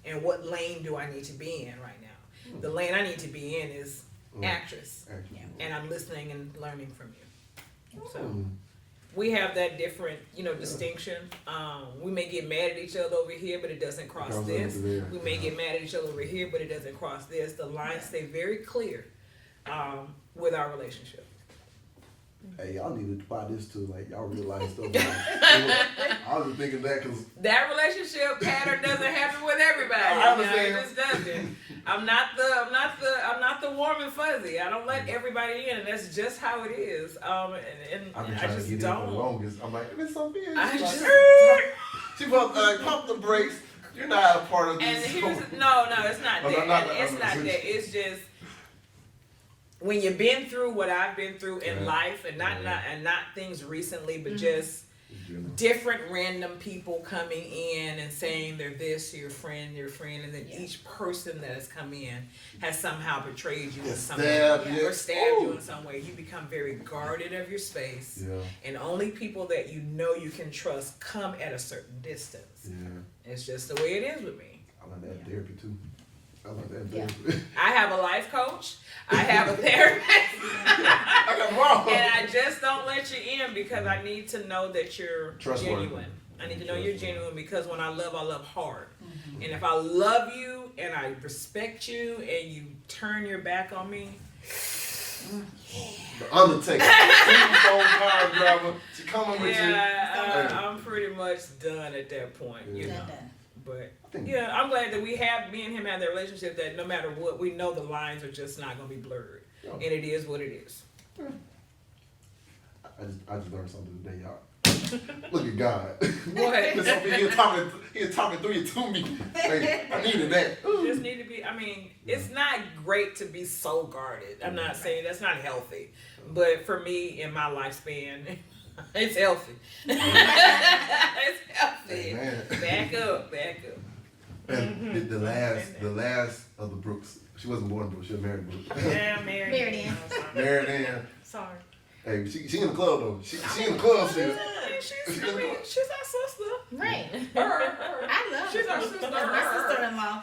And what lane do I need to be in right now? The lane I need to be in is actress. And I'm listening and learning from you. So we have that different, distinction. We may get mad at each other over here, but it doesn't cross this. We may get mad at each other over here, but it doesn't cross this. The lines stay very clear with our relationship. Hey, y'all need to apply this to y'all realize stuff. I was just thinking that because that relationship pattern doesn't happen with everybody. I understand. It just doesn't. I'm not the warm and fuzzy. I don't let everybody in, and that's just how it is. And I've been trying to get in for the longest. I'm like, if it's Sophia, she pump the brakes. You're not a part of this. And here's no, it's not that. It's not that. It's just. When you've been through what I've been through in life, and not things recently, but just different random people coming in and saying they're this, your friend, and then each person that has come in has somehow betrayed you in some way or stabbed you in some way. You become very guarded of your space, and only people that you know you can trust come at a certain distance. It's just the way it is with me. I like that therapy too. I like that therapy. I have a life coach. I have a therapist. I got them all. And I just don't let you in because I need to know that you're genuine. I need to know you're genuine because when I love hard. And if I love you and I respect you and you turn your back on me. The Undertaker. Phone car driver. She coming with you. I'm pretty much done at that point, you know. But yeah, I'm glad that me and him have that relationship that no matter what, we know the lines are just not going to be blurred. And it is what it is. I just learned something today, y'all. Look at God. What? He was talking through you to me. Like, I needed that. Just need to be, it's not great to be so guarded. I'm not saying that's not healthy. But for me, in my lifespan, it's healthy. It's healthy. Amen. Back up. And the last of the Brooks, she wasn't born Brooks, she was married Brooks. Yeah, married Ann. Married Ann. Sorry. Hey, she in the club though. She in the club still. She's our sister. Right. I love She's her. our sister. That's my sister-in-law.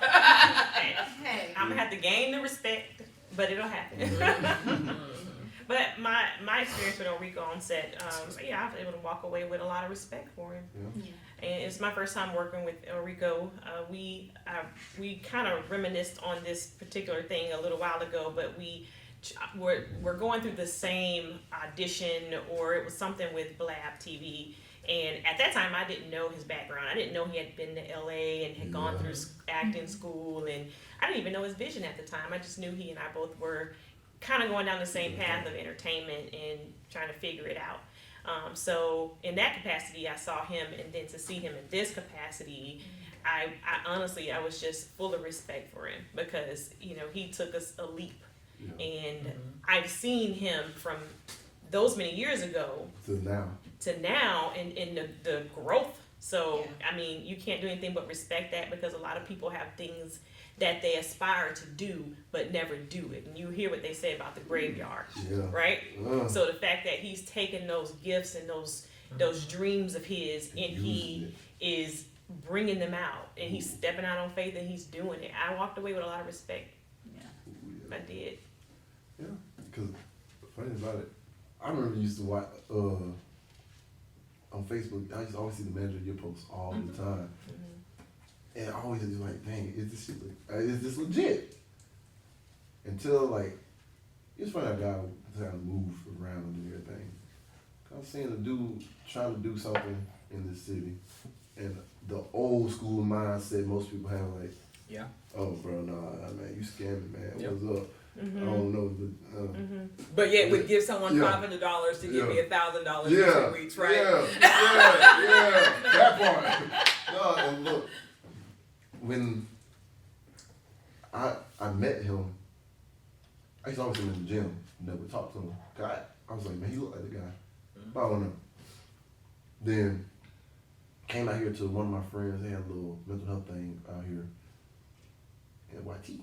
Hey. I'm gonna have to gain the respect, but it'll happen. But my experience with Enrico on set, I was able to walk away with a lot of respect for him. And it's my first time working with Enrico. We kind of reminisced on this particular thing a little while ago, but we're going through the same audition, or it was something with Blab TV. And at that time, I didn't know his background. I didn't know he had been to LA and had gone through acting school, and I didn't even know his vision at the time. I just knew he and I both were kind of going down the same path of entertainment and trying to figure it out. So in that capacity, I saw him, and then to see him in this capacity, I honestly, I was just full of respect for him because, he took us a leap. And I've seen him from those many years ago to now and the growth. So, you can't do anything but respect that because a lot of people have things that they aspire to do but never do it. And you hear what they say about the graveyard, right? So the fact that he's taken those gifts and those dreams of his and he is bringing them out and he's stepping out on faith and he's doing it. I walked away with a lot of respect. I did. Yeah, because funny about it, I remember you used to watch on Facebook. I used to always see the manager of your posts all the time, and I always just like, dang, is this legit? Until it's funny how God kind of move around and everything. I was seeing a dude trying to do something in this city, and the old school mindset most people have oh bro, nah, man, you scamming, man. What's up? I don't know, but yet would give someone $500 to give me $1,000 in 2 weeks, right? Yeah, that part. No, and look, when I met him, I used to always see him in the gym, never talk to him. I was like, man, he looked like the guy. But I don't know. Then came out here to one of my friends. They had a little mental health thing out here at YT.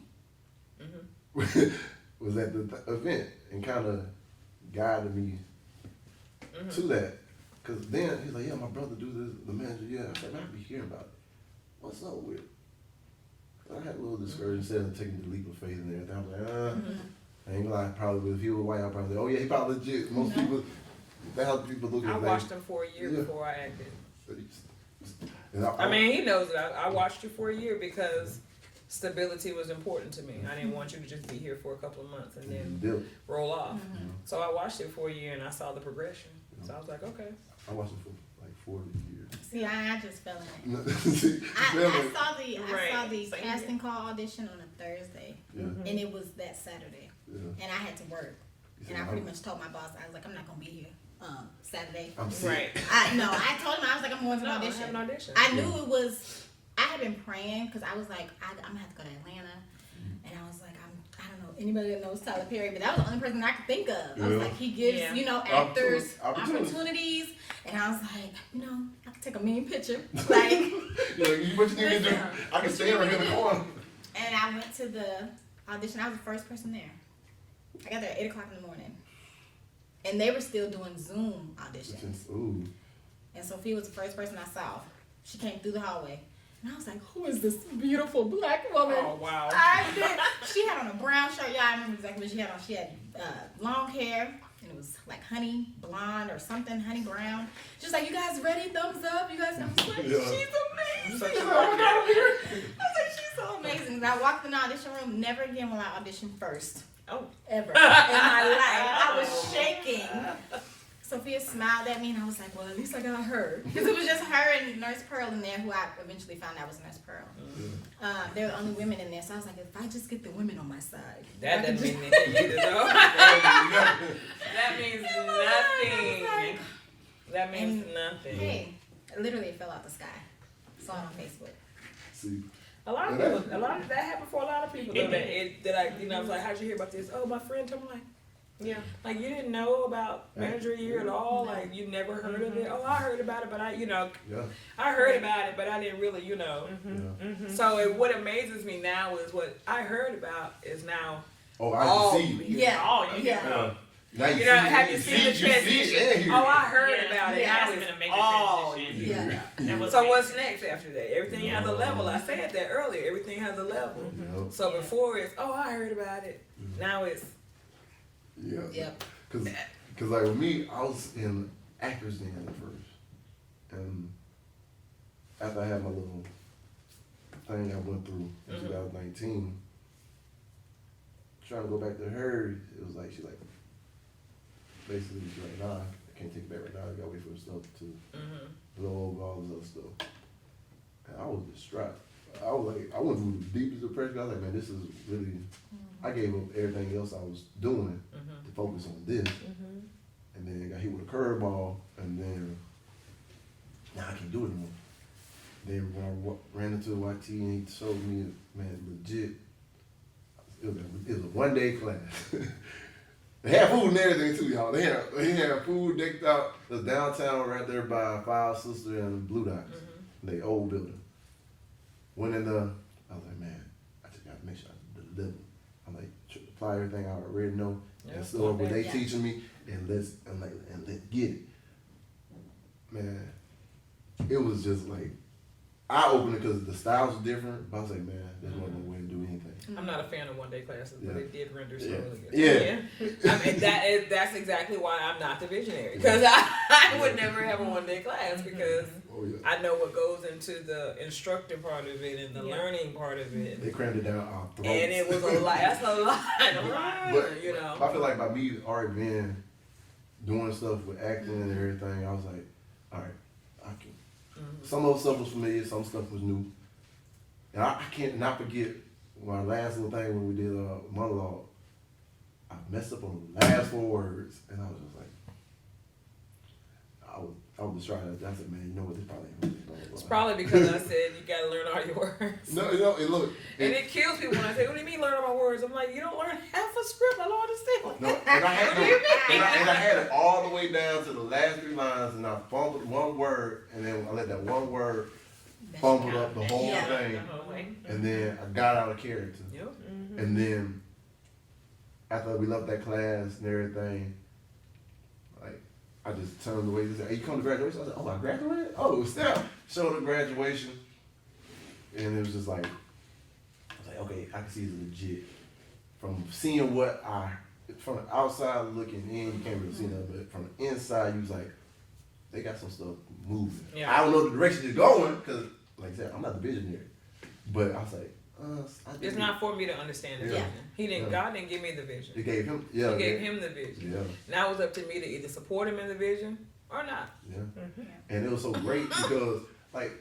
Was at the event and kind of guided me to that. Because then he's like, yeah, my brother do this, the manager, I said, I'd be hearing about it. What's up with it? I had a little discouraged instead of taking the leap of faith and everything. I was like, I ain't gonna lie, probably if he was white, I'd probably say, oh yeah, he probably legit. Most people, that's how people look at I watched him for a year before I acted. And he knows that. I watched you for a year because stability was important to me. I didn't want you to just be here for a couple of months and then roll off. So I watched it for a year and I saw the progression. So I was like, okay. I watched it for 4 years. See, I just fell in it. I saw the casting call audition on a Thursday, and it was that Saturday, and I had to work, and I pretty much told my boss, I was like, I'm not gonna be here Saturday. I'm sick. I told him, I was like, I'm going to an audition. I have an audition. I knew it was. I had been praying because I was like, I'm gonna have to go to Atlanta. And I was like, I don't know anybody that knows Tyler Perry, but that was the only person I could think of. I was like, he gives, actors opportunities. And I was like, I could take a mean picture. Like, what you need to do? I can stand right in the corner. And I went to the audition. I was the first person there. I got there at 8 o'clock in the morning. And they were still doing Zoom auditions. Ooh. And Sophia was the first person I saw. She came through the hallway. And I was like, who is this beautiful black woman? Oh, wow. I did. She had on a brown shirt. Yeah, I remember exactly what she had on. She had long hair. And it was like honey blonde or something, honey brown. She was like, you guys ready? Thumbs up. You guys, I was like, she's amazing. I was like, she's so amazing. And I walked in the audition room. Never again will I audition first. Oh. Ever in my life. I was shaking. Sophia smiled at me, and I was like, well, at least I got her. Because it was just her and Nurse Pearl in there, who I eventually found out was Nurse Pearl. They were the only women in there, so I was like, if I just get the women on my side. That doesn't mean anything either, though. That means nothing. That means nothing. Hey, literally it fell out the sky. Saw it on Facebook. See. A lot of that happened for a lot of people. Though, I was like, how'd you hear about this? Oh, my friend told me, like, yeah, like you didn't know about manager year at all. No. Like you never heard of it. Oh, I heard about it, but I Yeah. heard about it, but I didn't really, So what amazes me now is what I heard about is now. Oh, I can see. Yeah. Now You know, have you seen the transition? Oh, I heard about it. Yeah, Now it's been a major all transition. Yeah. That was So what's next after that? Everything has a level. I said that earlier. Everything has a level. Yep. So before it's, oh, I heard about it. Now it's, Yeah. Yep. Cause like with me, I was in actors den at first, and after I had my little thing I went through in 2019, trying to go back to her, it was like she's like, basically she's like, nah, I can't take it back right now. I gotta wait for the stuff to blow over all this other stuff. And I was distraught. I was like, I went through the deepest depression. I was like, man, this is really. I gave up everything else I was doing to focus on this, and then I got hit with a curveball, and then now I can't do it anymore. Then when I ran into YT and he showed me, man, legit, it was a 1-day class. They had food and everything too, y'all. They had food decked out. It was downtown right there by Five Sister and Blue Dots, the old building. Went in there, I was like, man, I just gotta make sure I deliver. I'm like, apply everything I already know, and so what they teaching me, and let's get it. Man, it was just like eye-opening because the styles were different, but I was like, man, there's no way to do anything. I'm not a fan of 1-day classes, but it did render so really good. Yeah. I mean, that's exactly why I'm not the visionary, because I would never have a 1-day class because I know what goes into the instructing part of it and the learning part of it. They crammed it down our throats. And it was a lot. That's a lot to learn, but I feel like by me already being doing stuff with acting and everything, I was like, all right, I can. Some of the stuff was familiar, some stuff was new. And I can't not forget my last little thing when we did a monologue. I messed up on the last 4 words, and I was just like, I was just trying to. I said, man, you know what? This probably ain't gonna be. It's probably because I said you gotta learn all your words. No, look. And it kills people when I say, what do you mean learn all my words? I'm like, you don't learn half a script. I don't understand. No, and I had it all the way down to the last 3 lines, and I fumbled 1 word, and then I let that 1 word fumbled up the whole thing, and then I got out of character. Yep. And then after we left that class and everything, like I just turned away and said, hey, you come to graduation? I was like, oh, I graduated? Oh, snap. Showed up graduation, and it was just like, I was like, okay, I can see it's legit. From seeing what from the outside looking in, you can't really see that, but from the inside, you was like, they got some stuff moving. Yeah. I don't know the direction it's going, because, like I said, I'm not the visionary. But I was like, it's not for me to understand the vision. God didn't give me the vision. He gave him, He gave him the vision. Yeah. Now it was up to me to either support him in the vision or not. Yeah. And it was so great because, like,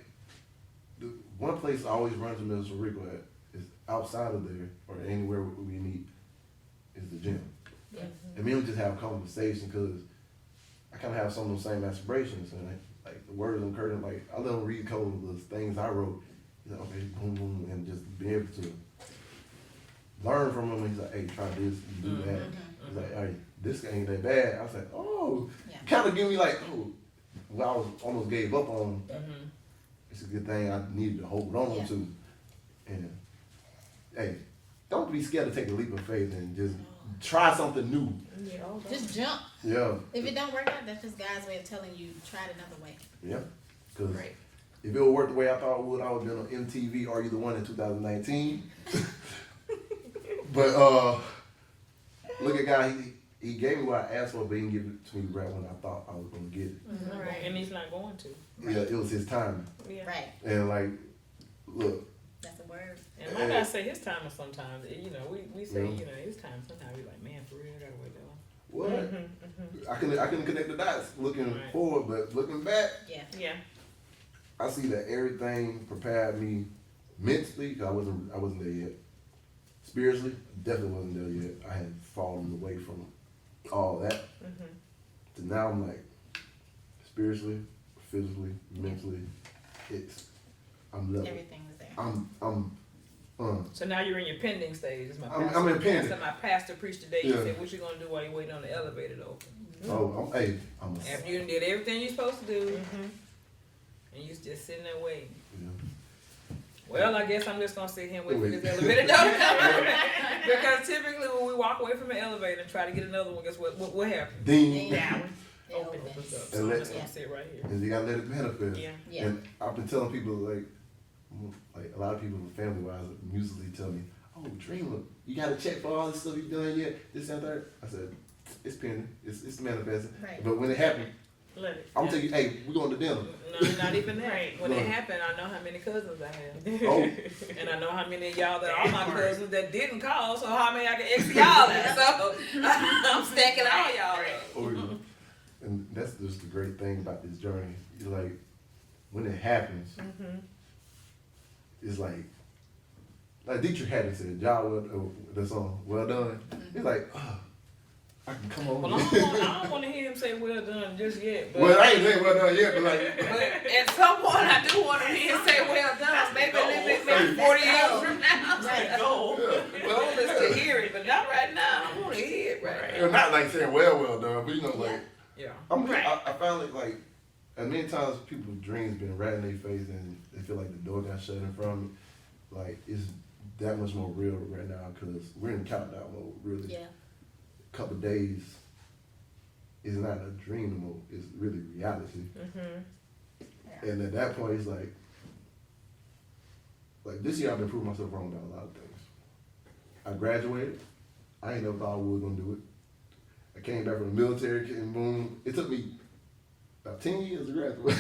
the one place I always run to Mr. Rico at is outside of there or anywhere we meet is the gym. Yeah. And me and just have a conversation because I kind of have some of those same aspirations. And like the words I'm curtain, like I let him read code of the things I wrote. He's like, okay, boom, boom, and just be able to learn from him. He's like, hey, try this, do that. He's like, hey, this ain't that bad. I was like, oh, kind of give me like, oh, well, I was almost gave up on. It's a good thing I needed to hold on to. And hey, don't be scared to take a leap of faith and just try something new. Just jump. Yeah. If it don't work out, that's just God's way of telling you try it another way. Yeah. Because if it would work the way I thought it would, I would have been on MTV Are You the One in 2019. But look at God, he gave me what I asked for, but he didn't give it to me right when I thought I was going to get it. Right. And he's not going to. Yeah, it was his time. Yeah. Right. And like, look. That's a word. And my guy say his time is sometimes, you know, we say, you know, his time sometimes we like, man, for real, I gotta wait that long. What? I couldn't connect the dots looking forward, but looking back, Yeah. I see that everything prepared me mentally, because I wasn't there yet. Spiritually, definitely wasn't there yet. I had fallen away from all that. So now I'm like, spiritually, physically, mentally, I'm level. Everything was there. So now you're in your pending stage. Is my I'm pastor, in pending. My pastor preached today. He said, "What you gonna do while you waiting on the elevator to open?" Oh, After you did everything you're supposed to do, and you just sitting there waiting. Well, I guess I'm just gonna sit here and wait for this elevator to open. Because typically when we walk away from an elevator and try to get another one, guess what happens? Ding. Down. Opens Opens up. And So I'm let- just gonna sit right here. And you gotta let it manifest. Yeah. And I've been telling people like a lot of people family wise musically tell me, oh, Dreamer, you gotta check for all this stuff you've done yet, this and that. I said, it's pending, it's manifesting. Right. But when it happens, Let it. I'm gonna tell you, hey, we're going to dinner. No, not even that. When No. it happened, I know how many cousins I have. Oh. And I know how many of y'all that are my cousins that didn't call, so how many I can X y'all at. So I'm stacking all y'all up. Oh, yeah. And that's just the great thing about this journey. You're like, when it happens, it's like Dietrich Haddon said, the song, well done. It's like, I can come over. Well, I don't want to hear him say well done just yet. But, Well, I ain't saying well done yet, but like, but at some point, I do want to hear him say well done. Maybe 40 years from now. Right. Go. Yeah. Well, let's to hear it, but not right now. I want to hear it right now. not like saying well done, but you know, like, Yeah. I found it like, as many times people's dreams been right in their face and they feel like the door got shut in front of them. Like, it's that much more real right now because we're in countdown mode, really. Yeah. Couple days is not a dream no more. It's really reality. And at that point, it's like this year I've been proving myself wrong about a lot of things. I graduated. I ain't never thought I was gonna do it. I came back from the military, and boom, it took me about 10 years to graduate.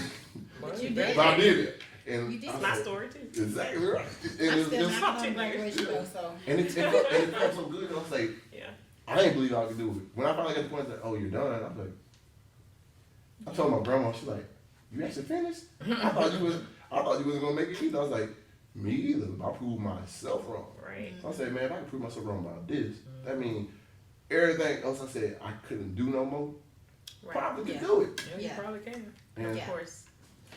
But you did. But I did it. And You did. I It's my said, story too. Exactly right. And I'm it's still just, not on graduation though, so. and it felt so good. I was like, Yeah. I didn't believe I could do it. When I finally got to the point that, oh, you're done, I was like, I told my grandma, she's like, you actually finished? I thought you wasn't gonna make it either. I was like, me either. I proved myself wrong. Right. So I said, man, if I can prove myself wrong about this, that means everything else I said I couldn't do no more. Right. Probably could do it. Yeah, you Yeah. probably can. And, Of course.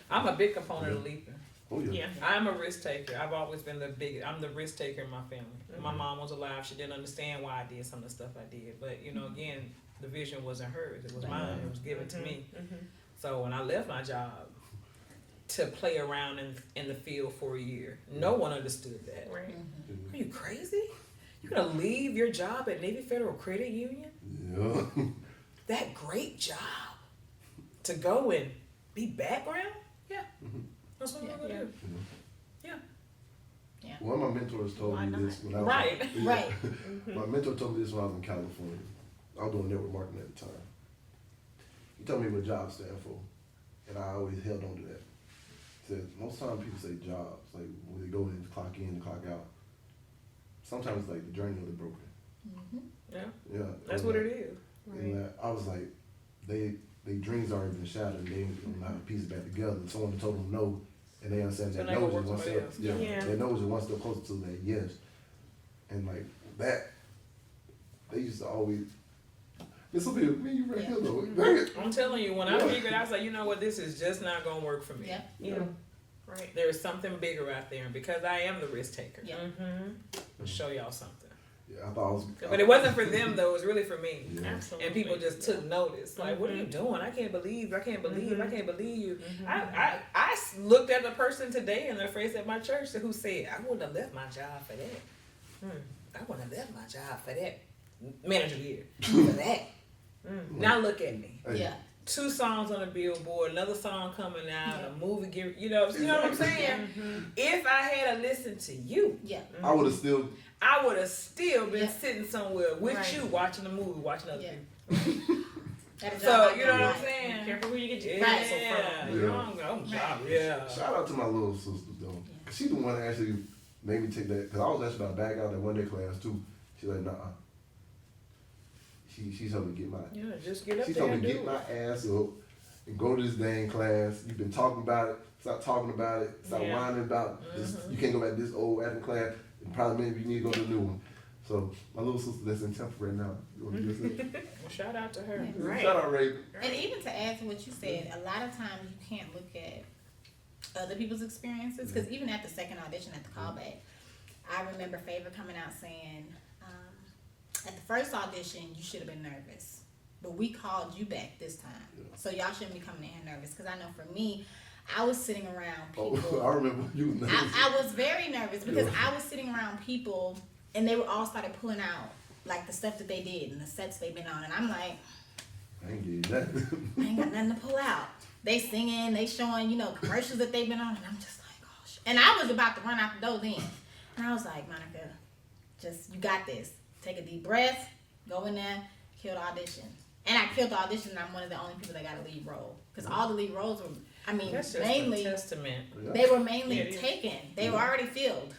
I'm a big component of leaping. oh yeah. Yeah, I'm a risk taker. I've always been I'm the risk taker in my family. My mom was alive. She didn't understand why I did some of the stuff I did. But, you know, again, the vision wasn't hers. It was mine. It was given to me. So when I left my job to play around in the field for a year, no one understood that. Mm-hmm. Right. Are you crazy? You're going to leave your job at Navy Federal Credit Union? Yeah. That great job to go and be background? Yeah. That's what I'm going to do. Yeah. One of my mentors told Why me not? this when I was Right. yeah. Right. My mentor told me this when I was in California. I was doing network marketing at the time. He told me what jobs stand for, and I always held on to that. He said most times people say jobs, like when they go in, clock in, clock out. Sometimes it's like the journey of the broken. Yeah. Yeah, That's what it is. And I was like, they dreams already been shattered. They don't know how to piece it back together. Someone told them no, and they understand So that they no go is work one somebody step. else. Yeah, Yeah. that no is one step closer to that yes. And like that, they used to always. This will be me, you right here though. Dang it. I'm telling you, when I figured out, I was like, you know what, this is just not gonna work for me. Yeah. Yeah. Right. There's something bigger out there, and because I am the risk taker. Yeah. I'll show y'all something. Yeah, I thought I was. But it wasn't for them though. It was really for me. Yeah. Absolutely. And people just took notice. Like, what are you doing? I can't believe you. I looked at the person today in their face at my church who said, I wouldn't have left my job for that. I wouldn't have left my job for that. Manager year. For that. Now look at me. Hey, Yeah. 2 songs on the Billboard, another song coming out, a movie, you know what I'm saying? If I had listened to you, Yeah. I would have still. I would have still been Yeah. sitting somewhere with Right. you watching the movie, watching other Yeah. people. That is So, all you know what I I'm like. saying? Careful who you get your Yeah, counsel from. you know, yeah. Shout out to my little sister though. Cause she the one that actually made me take that. Cause I was actually about to back out that one day class too. She's like, nah. She told me to get my. Yeah, just get up She there told me and to do get it. my ass up and go to this dang class. You've been talking about it. Stop talking about it. Stop Yeah. whining about this. You can't go back to this old acting class. And probably maybe you need to go to a new one. So my little sister that's in Temple right now. You want to do this? Well, shout out to her. Yeah. Right. Shout out, Ray. And even to add to what you said, a lot of times you can't look at other people's experiences because even at the second audition at the callback, I remember Favor coming out saying, at the first audition you should have been nervous, but we called you back this time, so y'all shouldn't be coming in here nervous. Because I know for me, I was sitting around people. Oh, I remember you. Nervous. I was very nervous because I was sitting around people and they were all started pulling out like the stuff that they did and the sets they've been on, and I'm like, I ain't getting nothing. I ain't got nothing to pull out. They singing, they showing, commercials that they've been on, and I'm just like, gosh. And I was about to run out the door then. And I was like, Monica, you got this. Take a deep breath, go in there, kill the audition. And I killed the audition, and I'm one of the only people that got a lead role. Because all the lead roles were, That's just mainly, a testament. they were mainly Yeah, it is. taken. They were already filled.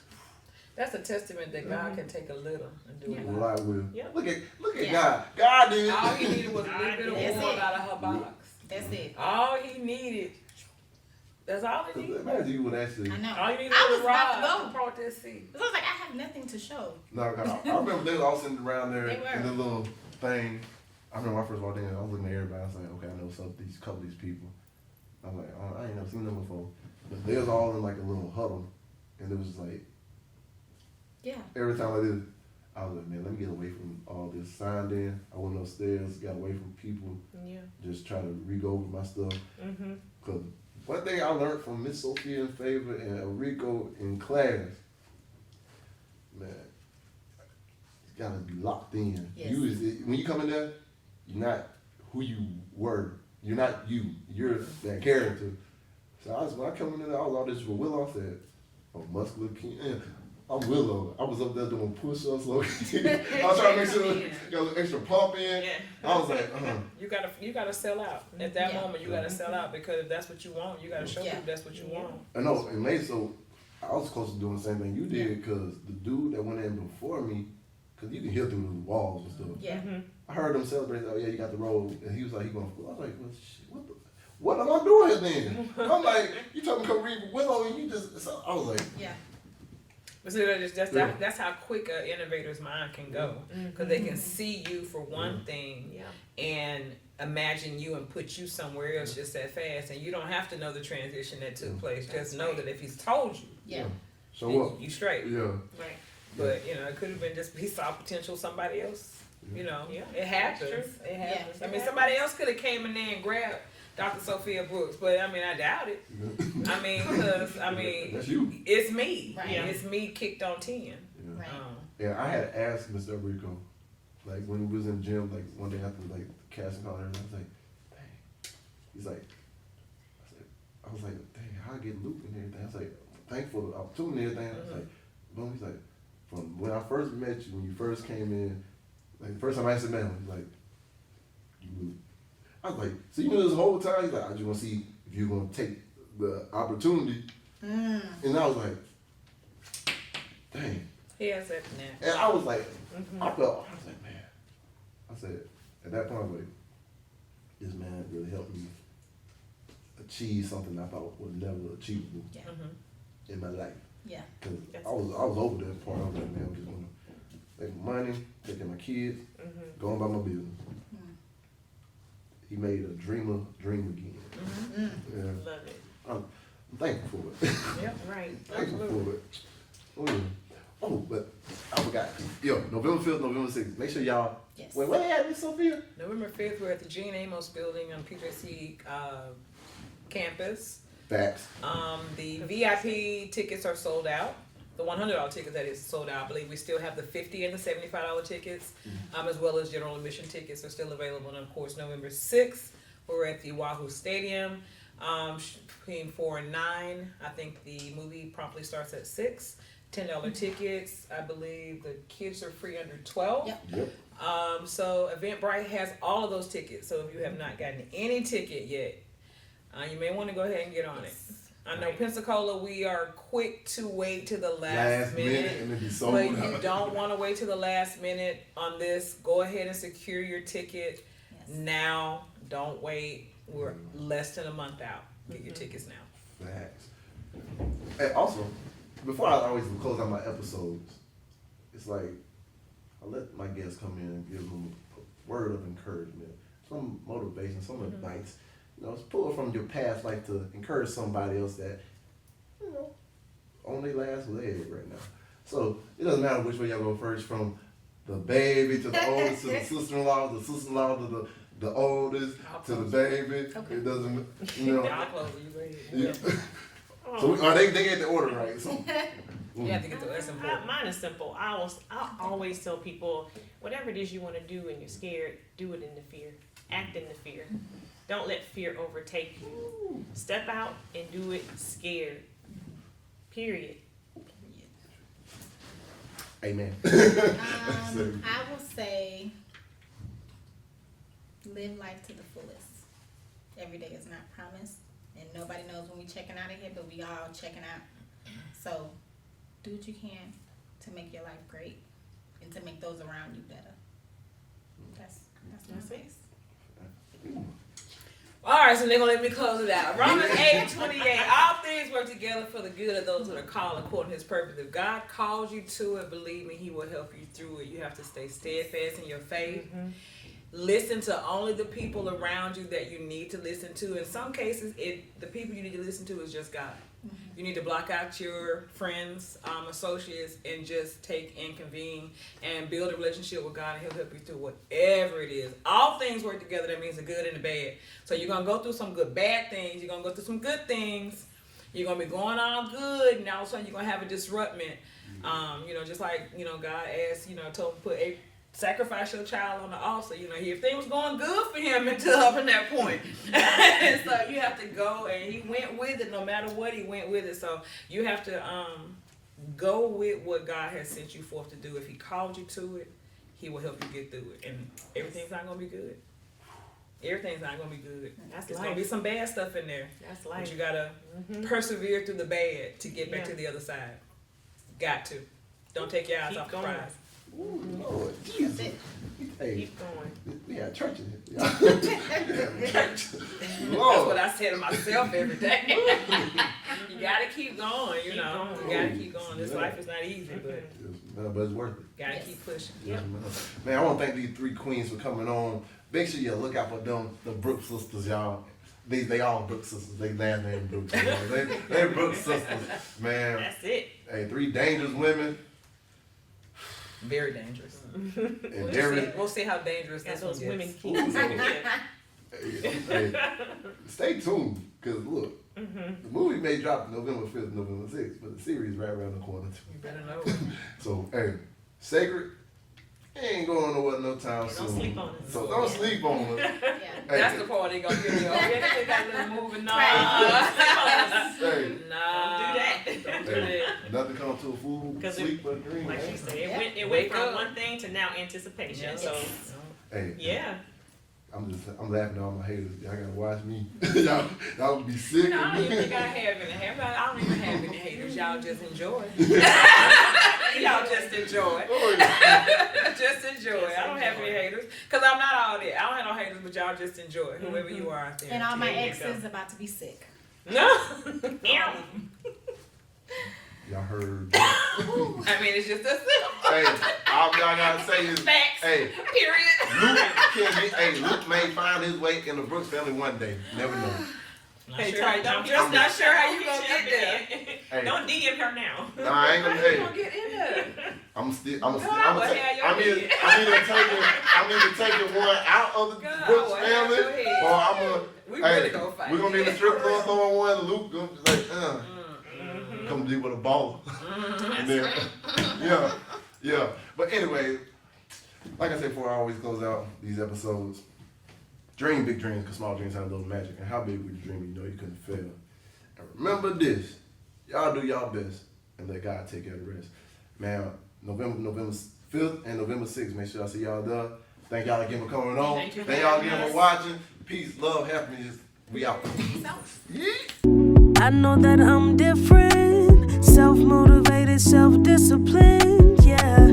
That's a testament that God can take a little and do a Well, lot. I will. Yeah. Look at Yeah. God. God did. All he needed was a little bit of That's oil it. out of her box. That's it. All he needed. That's all he needed. Imagine you would actually. I know. All you needed I was was a about to rod go. to part that seat. So I was like, I have nothing to show. No, 'cause I remember they was all sitting around there They were. in the little thing. I remember when I first walked in, I was looking at everybody. I was like, okay, I know couple of these people. I'm like, oh, I ain't never seen them before. But they was all in like a little huddle, and it was just like Yeah. every time I did, I was like, man, let me get away from all this. Signed in. I went upstairs, got away from people, Yeah. just try to re-go over my stuff. Mm-hmm. Cause one thing I learned from Miss Sophia in Favor and Rico in class, man, you gotta be locked in. Yes. When you come in there, you're not who you were. You're not you. You're that character. So when I come in there, I was all this with Willow. I said, "Oh, muscular king." I'm Willow. I was up there doing push-ups. I was trying to make sure got a little extra pump in. Yeah. I was like, You gotta sell out. At that Yeah. moment, you gotta sell out because if that's what you want, you gotta show Yeah. people that's what you want. I know, and maybe so. I was close to doing the same thing you did because the dude that went in before me, because you can hear through the walls and stuff. Yeah. I heard him celebrate. Oh yeah, you got the role, and he was like, he going. I was like, well, shit, what am I doing here then? I'm like, you told me to come read Willow, and you just. So I was like, Yeah. But see, that's how quick an innovator's mind can go because they can see you for one thing Yeah. and imagine you and put you somewhere else just that fast, and you don't have to know the transition that took place. Just know that if he's told you, Yeah. so then what? you straight. Yeah. Right. But it could have been just he saw potential somebody else. Yeah. It happens. That's true. It happens. Yeah. I mean, somebody else could have came in there and grabbed Dr. Sophia Brooks, but I mean, I doubt it. I mean, because That's you. it's me. Right. Yeah. It's me kicked on 10. Yeah. Right. Yeah, I had asked Mr. Rico, like when we was in the gym, like one day after like the casting call and everything, I was like, dang. He's like, I was like, dang, how I get Luke and everything. I was like, thankful for the opportunity and everything. I was like, boom. He's like, from when I first met you, when you first came in, like the first time I said, man, he's like, you Luke. I was like, so you knew this whole time? He's like, I just want to see if you're gonna take the opportunity. And I was like, dang. He has that now. And I was like, I was like, man. I said, at that point, I was like, this man really helped me achieve something I thought was never achievable Yeah. in my life. Yeah. Cause I was over that part. I was like, man, I'm just gonna make money, take care of my kids, go on about my business. He made a dreamer dream again. Yeah. Love it. I'm thankful for it. Yep. Right. Thankful for it. Oh, yeah. Oh, but I forgot. November 5th, November 6th. Make sure y'all. Yes. Wait, where at, Miss Sophia? November 5th, we're at the Gene Amos building on PJC campus. Facts. The VIP tickets are sold out. The $100 tickets that is sold out. I believe we still have the $50 and the $75 tickets, as well as general admission tickets are still available. And of course, November 6th, we're at the Wahoo Stadium between 4 and 9. I think the movie promptly starts at 6. $10 tickets. I believe the kids are free under 12. Yep. So Eventbrite has all of those tickets. So if you have not gotten any ticket yet, you may want to go ahead and get on it. I know Pensacola, we are quick to wait to the last minute and it be sold but out. you don't want to wait to the last minute on this. Go ahead and secure your ticket now. Don't wait. We're less than a month out. Get your tickets now. Facts. And also, before I always close out my episodes, it's like I let my guests come in and give them a word of encouragement, some motivation, some advice. You know, pull from your past life to encourage somebody else that, you know, on their last leg right now. So it doesn't matter which way y'all go first, from the baby to the oldest to the sister-in-law to the oldest to the baby. Okay. It doesn't, you know. I'll close it. You go ahead. Yeah. So they get the order right. So You have to get the lesson important. Mine is simple. I always tell people, whatever it is you want to do and you're scared, do it in the fear. Act in the fear. Don't let fear overtake you. Step out and do it scared. Period. amen. I will say, live life to the fullest. Every day is not promised, and nobody knows when we checking out of here, but we all checking out. So, do what you can to make your life great and to make those around you better. That's my face. All right, so they're going to let me close it out. Romans 8:28. All things work together for the good of those that are called according to his purpose. If God calls you to it, believe me, he will help you through it. You have to stay steadfast in your faith. Mm-hmm. Listen to only the people around you that you need to listen to. In some cases, the people you need to listen to is just God. Mm-hmm. You need to block out your friends, associates, and just take and convene and build a relationship with God, and he'll help you through whatever it is. All things work together. That means the good and the bad. So you're going to go through some bad things. You're going to go through some good things. You're going to be going all good, and all of a sudden you're going to have a disruption. Just like, God asked, told him to put sacrifice your child on the altar. If things was going good for him until up in that point. And so you have to go, and he went with it. No matter what, he went with it. So you have to go with what God has sent you forth to do. If he called you to it, he will help you get through it. And everything's not going to be good. Everything's not going to be good. There's going to be some bad stuff in there. That's life. But you got to persevere through the bad to get back to the other side. Got to. Don't take your eyes off the prize. Ooh, Lord, Jesus. Hey, Keep going. we had church in here. Church. Lord. That's what I say to myself every day. You gotta keep going, you gotta keep going. This life is not easy, but it's worth it. Gotta keep pushing. Yes, man, I want to thank these three queens for coming on. Make sure you look out for them, the Brooks sisters, y'all. They all Brooks sisters. They last name Brooks. They Brooks sisters, man. That's it. Hey, three dangerous women. Very dangerous. And we'll see how dangerous Got this those one women gets. keys over here. Hey, stay tuned, because look, the movie may drop November 5th, November 6th, but the series right around the corner too. You better know. So, hey, Sacred ain't going nowhere no time soon. Don't sleep on it. So don't sleep on it. Yeah. That's the part they gonna give you. Okay, they got a little moving on. Hey, Nah. Don't do that. Don't do hey, that. nothing comes to a fool, 'Cause sleep but a dream. Like man. she said, it went Wake from up. one thing to now anticipation. Yes. So, Hey, yeah. I'm laughing at all my haters. Y'all gotta watch me. y'all would be sick. I don't even think I have any. I don't even have any haters. Y'all just enjoy. Y'all just enjoy. Just enjoy. I don't have any haters. Because I'm not all that. I don't have no haters, but y'all just enjoy. Whoever you are out there. And all my There you exes go. about to be sick. No. Y'all heard. I mean, it's just a simple. Hey, all y'all gotta say is, Facts. hey, Period. Luke may find his way in the Brooks family one day. Never know. Hey, I'm just not sure how you gonna get there. Hey. Don't DM her now. Nah, I ain't gonna. How you Hey, gonna get in there? I'm either taking one out of the Brooks family, or we really gonna fight. We're gonna be in the strip club throwing one. Luke gonna be like, come deal with a ball, and then yeah. But anyway, like I said before, I always close out these episodes. Dream big dreams, because small dreams have a little magic. And how big would you dream? You know you couldn't fail. And remember this: y'all do y'all best, and let God take care of the rest. Man, November 5th and November 6th. Make sure I see y'all there. Thank y'all again for coming on. Thank y'all again for watching. Peace, love, happiness. We out. I know that I'm different, self-motivated, self-disciplined, yeah.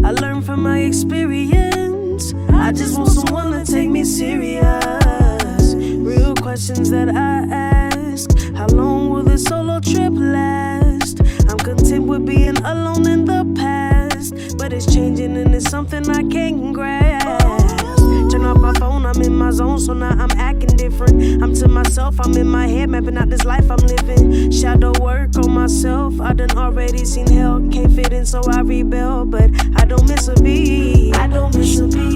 I learned from my experience. I just want someone to take me serious. Real questions that I ask. How long will this solo trip last? I'm content with being alone in the past, but it's changing and it's something I can't grasp. Turn off my phone, I'm in my zone, so now I'm acting different. I'm to myself, I'm in my head, mapping out this life I'm living. Shadow work on myself, I done already seen hell. Can't fit in, so I rebel, but I don't miss a beat. I don't miss a beat.